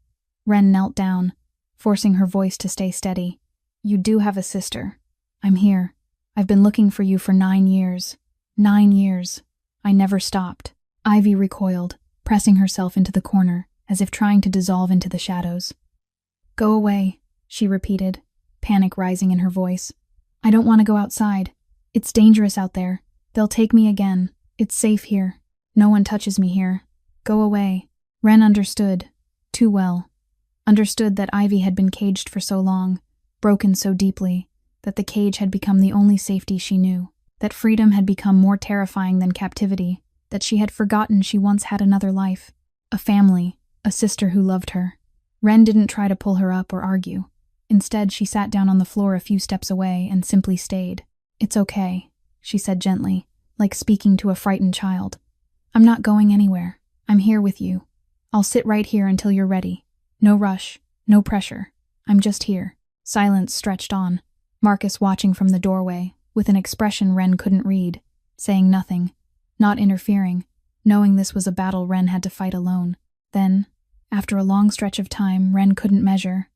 Wren knelt down, forcing her voice to stay steady. "You do have a sister. I'm here. I've been looking for you for 9 years. 9 years. I never stopped." Ivy recoiled, pressing herself into the corner, as if trying to dissolve into the shadows. "Go away," she repeated, panic rising in her voice. "I don't want to go outside. It's dangerous out there. They'll take me again. It's safe here. No one touches me here. Go away." Wren understood, too well. Understood that Ivy had been caged for so long, broken so deeply, that the cage had become the only safety she knew, that freedom had become more terrifying than captivity, that she had forgotten she once had another life, a family, a sister who loved her. Wren didn't try to pull her up or argue. Instead, she sat down on the floor a few steps away and simply stayed. "It's okay," she said gently, like speaking to a frightened child. "I'm not going anywhere. I'm here with you. I'll sit right here until you're ready. No rush, no pressure. I'm just here." Silence stretched on, Marcus watching from the doorway, with an expression Wren couldn't read, saying nothing, not interfering, knowing this was a battle Wren had to fight alone. Then, after a long stretch of time Wren couldn't measure,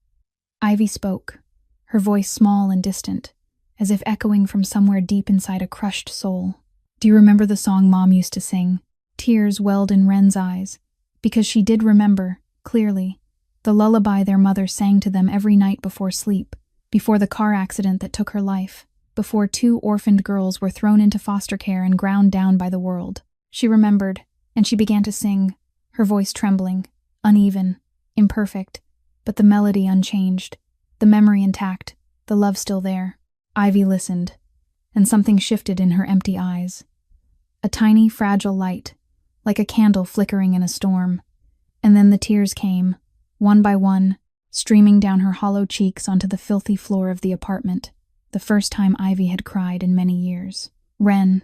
Ivy spoke, her voice small and distant, as if echoing from somewhere deep inside a crushed soul. "Do you remember the song Mom used to sing?" Tears welled in Wren's eyes, because she did remember, clearly, the lullaby their mother sang to them every night before sleep, before the car accident that took her life, before 2 orphaned girls were thrown into foster care and ground down by the world. She remembered, and she began to sing, her voice trembling, uneven, imperfect, but the melody unchanged, the memory intact, the love still there. Ivy listened, and something shifted in her empty eyes. A tiny, fragile light, like a candle flickering in a storm. And then the tears came, one by one, streaming down her hollow cheeks onto the filthy floor of the apartment, the first time Ivy had cried in many years. "Wren,"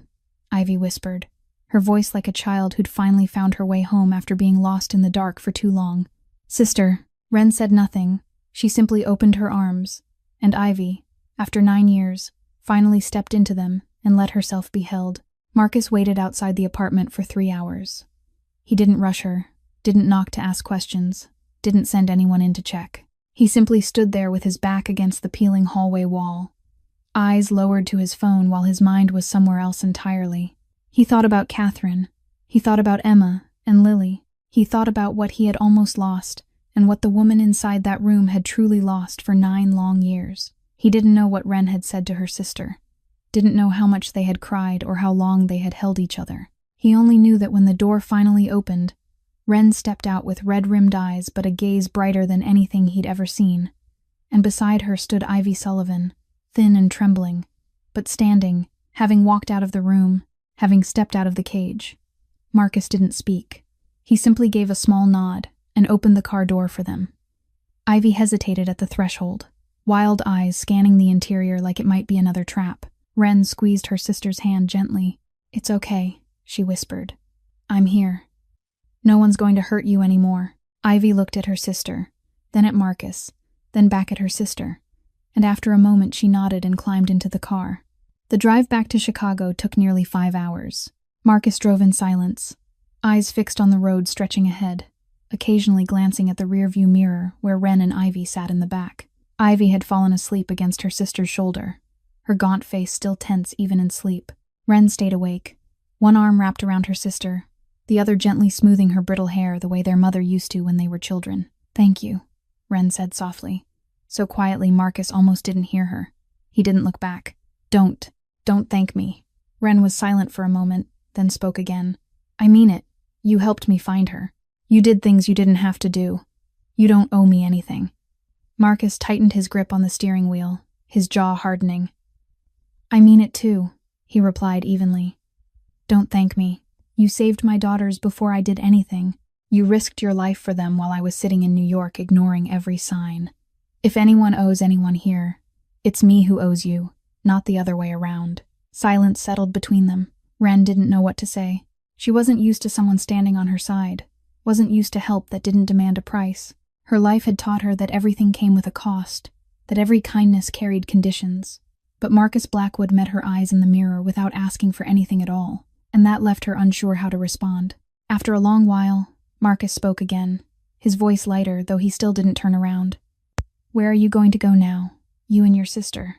Ivy whispered, her voice like a child who'd finally found her way home after being lost in the dark for too long. "Sister." Wren said nothing. She simply opened her arms, and Ivy, after 9 years, finally stepped into them and let herself be held. Marcus waited outside the apartment for 3 hours. He didn't rush her, didn't knock to ask questions, didn't send anyone in to check. He simply stood there with his back against the peeling hallway wall, eyes lowered to his phone while his mind was somewhere else entirely. He thought about Catherine. He thought about Emma and Lily. He thought about what he had almost lost and what the woman inside that room had truly lost for 9 long years. He didn't know what Wren had said to her sister, didn't know how much they had cried or how long they had held each other. He only knew that when the door finally opened, Wren stepped out with red-rimmed eyes but a gaze brighter than anything he'd ever seen, and beside her stood Ivy Sullivan, thin and trembling, but standing, having walked out of the room, having stepped out of the cage. Marcus didn't speak. He simply gave a small nod and opened the car door for them. Ivy hesitated at the threshold, wild eyes scanning the interior like it might be another trap. Wren squeezed her sister's hand gently. "It's okay," she whispered. "I'm here. No one's going to hurt you anymore." Ivy looked at her sister, then at Marcus, then back at her sister, and after a moment she nodded and climbed into the car. The drive back to Chicago took nearly 5 hours. Marcus drove in silence, eyes fixed on the road stretching ahead, occasionally glancing at the rearview mirror where Wren and Ivy sat in the back. Ivy had fallen asleep against her sister's shoulder, her gaunt face still tense even in sleep. Wren stayed awake, one arm wrapped around her sister, the other gently smoothing her brittle hair the way their mother used to when they were children. "Thank you," Wren said softly, so quietly Marcus almost didn't hear her. He didn't look back. "Don't," Don't thank me. Ren was silent for a moment, then spoke again. I mean it. You helped me find her. You did things you didn't have to do. You don't owe me anything. Marcus tightened his grip on the steering wheel, his jaw hardening. I mean it too, he replied evenly. Don't thank me. You saved my daughters before I did anything. You risked your life for them while I was sitting in New York ignoring every sign. If anyone owes anyone here, it's me who owes you, not the other way around. Silence settled between them. Ren didn't know what to say. She wasn't used to someone standing on her side, wasn't used to help that didn't demand a price. Her life had taught her that everything came with a cost, that every kindness carried conditions. But Marcus Blackwood met her eyes in the mirror without asking for anything at all, and that left her unsure how to respond. After a long while, Marcus spoke again, his voice lighter, though he still didn't turn around. Where are you going to go now, you and your sister?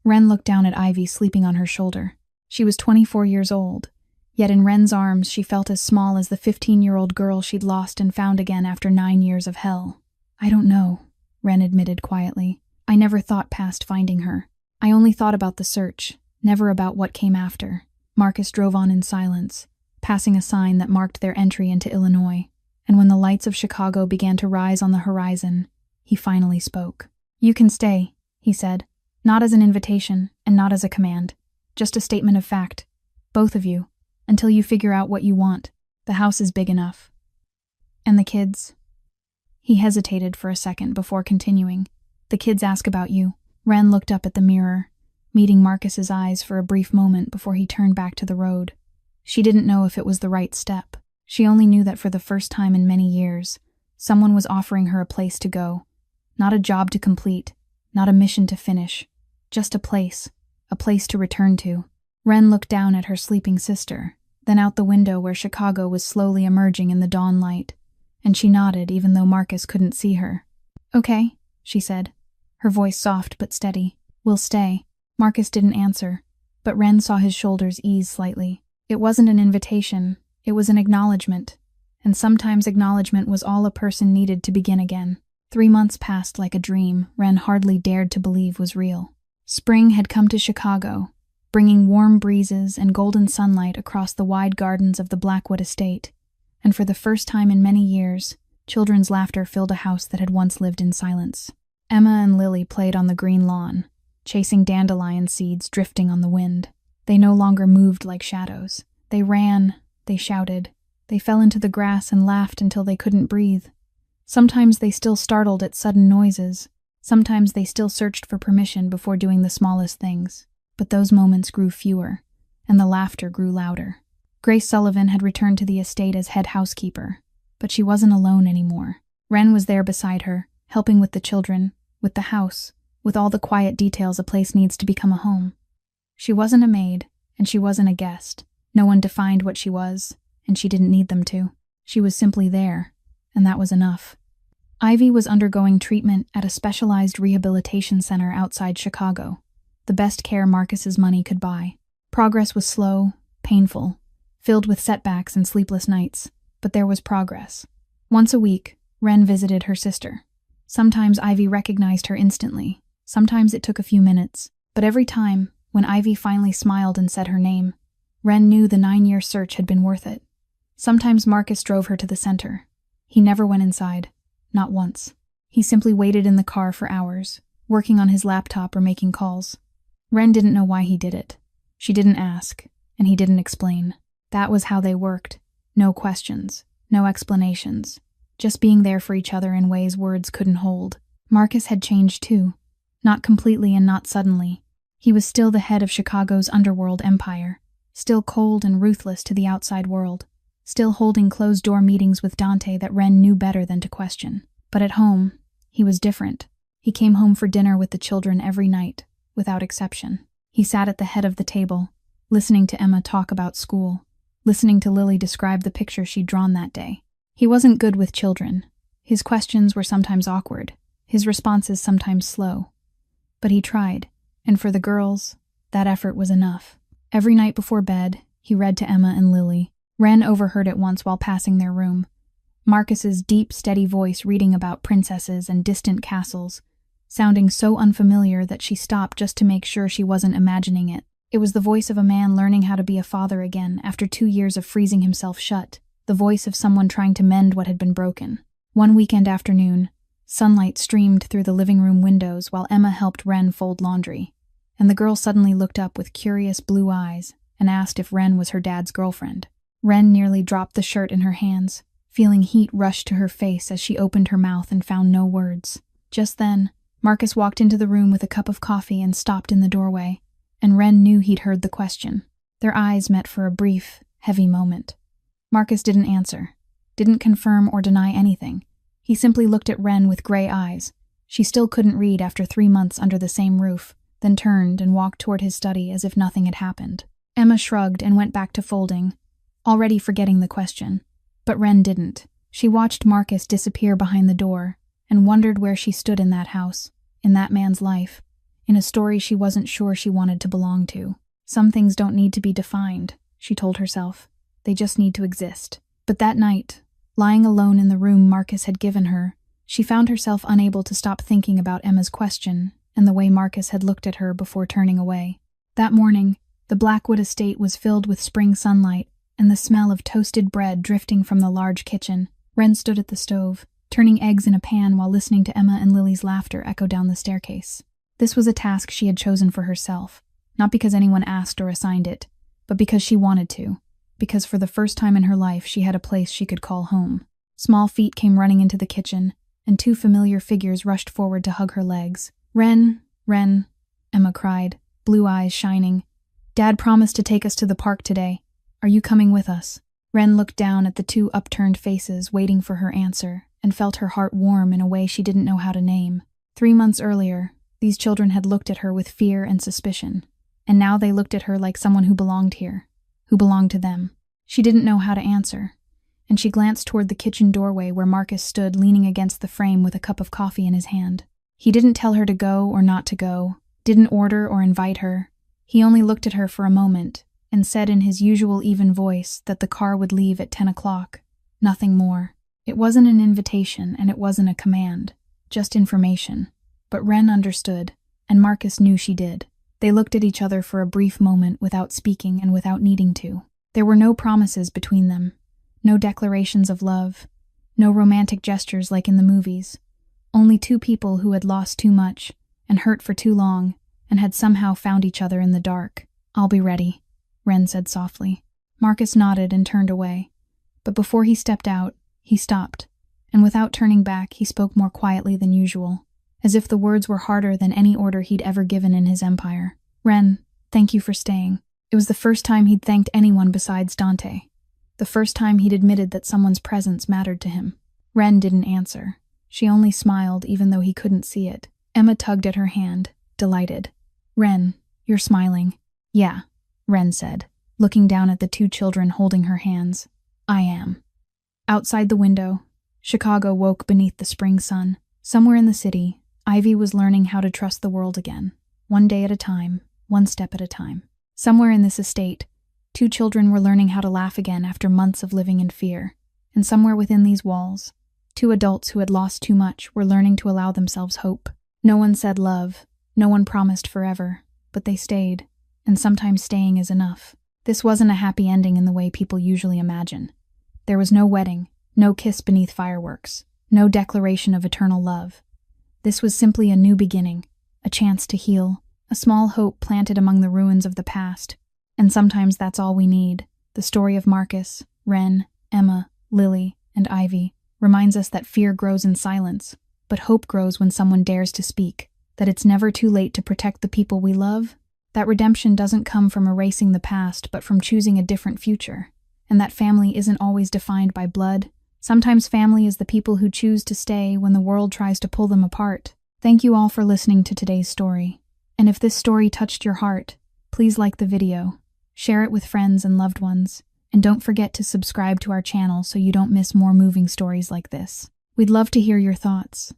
Ren looked down at Ivy sleeping on her shoulder. She was 24 years old, yet in Ren's arms she felt as small as the 15-year-old girl she'd lost and found again after 9 years of hell. I don't know, Ren admitted quietly. I never thought past finding her. I only thought about the search, never about what came after. Marcus drove on in silence, passing a sign that marked their entry into Illinois, and when the lights of Chicago began to rise on the horizon, he finally spoke. You can stay, he said, not as an invitation and not as a command, just a statement of fact. Both of you, until you figure out what you want. The house is big enough. And the kids? He hesitated for a second before continuing. The kids ask about you. Ren looked up at the mirror, meeting Marcus's eyes for a brief moment before he turned back to the road. She didn't know if it was the right step. She only knew that for the first time in many years, someone was offering her a place to go. Not a job to complete, not a mission to finish, just a place to return to. Ren looked down at her sleeping sister, then out the window where Chicago was slowly emerging in the dawn light, and she nodded even though Marcus couldn't see her. Okay, she said, her voice soft but steady. We'll stay. Marcus didn't answer, but Ren saw his shoulders ease slightly. It wasn't an invitation, it was an acknowledgement, and sometimes acknowledgement was all a person needed to begin again. 3 months passed like a dream Ren hardly dared to believe was real. Spring had come to Chicago, bringing warm breezes and golden sunlight across the wide gardens of the Blackwood estate, and for the first time in many years, children's laughter filled a house that had once lived in silence. Emma and Lily played on the green lawn, chasing dandelion seeds drifting on the wind. They no longer moved like shadows. They ran, they shouted, they fell into the grass and laughed until they couldn't breathe. Sometimes they still startled at sudden noises. Sometimes they still searched for permission before doing the smallest things. But those moments grew fewer, and the laughter grew louder. Grace Sullivan had returned to the estate as head housekeeper, but she wasn't alone anymore. Ren was there beside her, helping with the children, with the house, with all the quiet details a place needs to become a home. She wasn't a maid, and she wasn't a guest. No one defined what she was, and she didn't need them to. She was simply there, and that was enough. Ivy was undergoing treatment at a specialized rehabilitation center outside Chicago, the best care Marcus's money could buy. Progress was slow, painful, filled with setbacks and sleepless nights, but there was progress. Once a week, Ren visited her sister. Sometimes Ivy recognized her instantly, sometimes it took a few minutes, but every time, when Ivy finally smiled and said her name, Ren knew the 9-year search had been worth it. Sometimes Marcus drove her to the center. He never went inside. Not once. He simply waited in the car for hours, working on his laptop or making calls. Ren didn't know why he did it. She didn't ask, and he didn't explain. That was how they worked. No questions, no explanations. Just being there for each other in ways words couldn't hold. Marcus had changed too. Not completely and not suddenly. He was still the head of Chicago's underworld empire, still cold and ruthless to the outside world, still holding closed-door meetings with Dante that Ren knew better than to question. But at home, he was different. He came home for dinner with the children every night, without exception. He sat at the head of the table, listening to Emma talk about school, listening to Lily describe the picture she'd drawn that day. He wasn't good with children. His questions were sometimes awkward, his responses sometimes slow. But he tried, and for the girls, that effort was enough. Every night before bed, he read to Emma and Lily. Ren overheard it once while passing their room. Marcus's deep, steady voice reading about princesses and distant castles, sounding so unfamiliar that she stopped just to make sure she wasn't imagining it. It was the voice of a man learning how to be a father again after 2 years of freezing himself shut, the voice of someone trying to mend what had been broken. One weekend afternoon, sunlight streamed through the living room windows while Emma helped Ren fold laundry, and the girl suddenly looked up with curious blue eyes and asked if Ren was her dad's girlfriend. Ren nearly dropped the shirt in her hands, feeling heat rush to her face as she opened her mouth and found no words. Just then, Marcus walked into the room with a cup of coffee and stopped in the doorway, and Ren knew he'd heard the question. Their eyes met for a brief, heavy moment. Marcus didn't answer, didn't confirm or deny anything. He simply looked at Ren with gray eyes. She still couldn't read after 3 months under the same roof, then turned and walked toward his study as if nothing had happened. Emma shrugged and went back to folding, already forgetting the question. But Ren didn't. She watched Marcus disappear behind the door and wondered where she stood in that house, in that man's life, in a story she wasn't sure she wanted to belong to. Some things don't need to be defined, she told herself. They just need to exist. But that night, lying alone in the room Marcus had given her, she found herself unable to stop thinking about Emma's question and the way Marcus had looked at her before turning away. That morning, the Blackwood estate was filled with spring sunlight and the smell of toasted bread drifting from the large kitchen. Ren stood at the stove, turning eggs in a pan while listening to Emma and Lily's laughter echo down the staircase. This was a task she had chosen for herself, not because anyone asked or assigned it, but because she wanted to, because for the first time in her life she had a place she could call home. Small feet came running into the kitchen, and 2 familiar figures rushed forward to hug her legs. "Ren, Ren," Emma cried, blue eyes shining. "Dad promised to take us to the park today. Are you coming with us?" Ren looked down at the 2 upturned faces waiting for her answer and felt her heart warm in a way she didn't know how to name. 3 months earlier, these children had looked at her with fear and suspicion, and now they looked at her like someone who belonged here, who belonged to them. She didn't know how to answer, and she glanced toward the kitchen doorway where Marcus stood leaning against the frame with a cup of coffee in his hand. He didn't tell her to go or not to go, didn't order or invite her. He only looked at her for a moment and said in his usual even voice that the car would leave at 10 o'clock. Nothing more. It wasn't an invitation and it wasn't a command, just information. But Ren understood, and Marcus knew she did. They looked at each other for a brief moment without speaking and without needing to. There were no promises between them, no declarations of love, no romantic gestures like in the movies. Only 2 people who had lost too much and hurt for too long and had somehow found each other in the dark. "I'll be ready," Ren said softly. Marcus nodded and turned away. But before he stepped out, he stopped, and without turning back, he spoke more quietly than usual, as if the words were harder than any order he'd ever given in his empire. "Ren, thank you for staying." It was the first time he'd thanked anyone besides Dante. The first time he'd admitted that someone's presence mattered to him. Ren didn't answer. She only smiled even though he couldn't see it. Emma tugged at her hand, delighted. "Ren, you're smiling." "Yeah," Ren said, looking down at the 2 children holding her hands. "I am." Outside the window, Chicago woke beneath the spring sun. Somewhere in the city, Ivy was learning how to trust the world again, one day at a time, one step at a time. Somewhere in this estate, 2 children were learning how to laugh again after months of living in fear. And somewhere within these walls, 2 adults who had lost too much were learning to allow themselves hope. No one said love, no one promised forever, but they stayed, and sometimes staying is enough. This wasn't a happy ending in the way people usually imagine. There was no wedding, no kiss beneath fireworks, no declaration of eternal love. This was simply a new beginning, a chance to heal, a small hope planted among the ruins of the past. And sometimes that's all we need. The story of Marcus, Ren, Emma, Lily, and Ivy reminds us that fear grows in silence, but hope grows when someone dares to speak, that it's never too late to protect the people we love, that redemption doesn't come from erasing the past but from choosing a different future, and that family isn't always defined by blood. Sometimes family is the people who choose to stay when the world tries to pull them apart. Thank you all for listening to today's story. And if this story touched your heart, please like the video, share it with friends and loved ones, and don't forget to subscribe to our channel so you don't miss more moving stories like this. We'd love to hear your thoughts.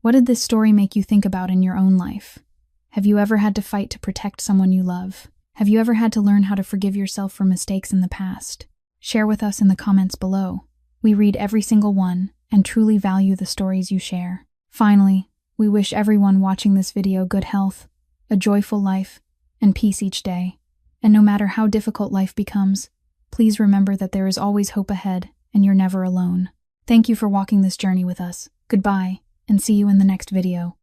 What did this story make you think about in your own life? Have you ever had to fight to protect someone you love? Have you ever had to learn how to forgive yourself for mistakes in the past? Share with us in the comments below. We read every single one and truly value the stories you share. Finally, we wish everyone watching this video good health, a joyful life, and peace each day. And no matter how difficult life becomes, please remember that there is always hope ahead and you're never alone. Thank you for walking this journey with us. Goodbye, and see you in the next video.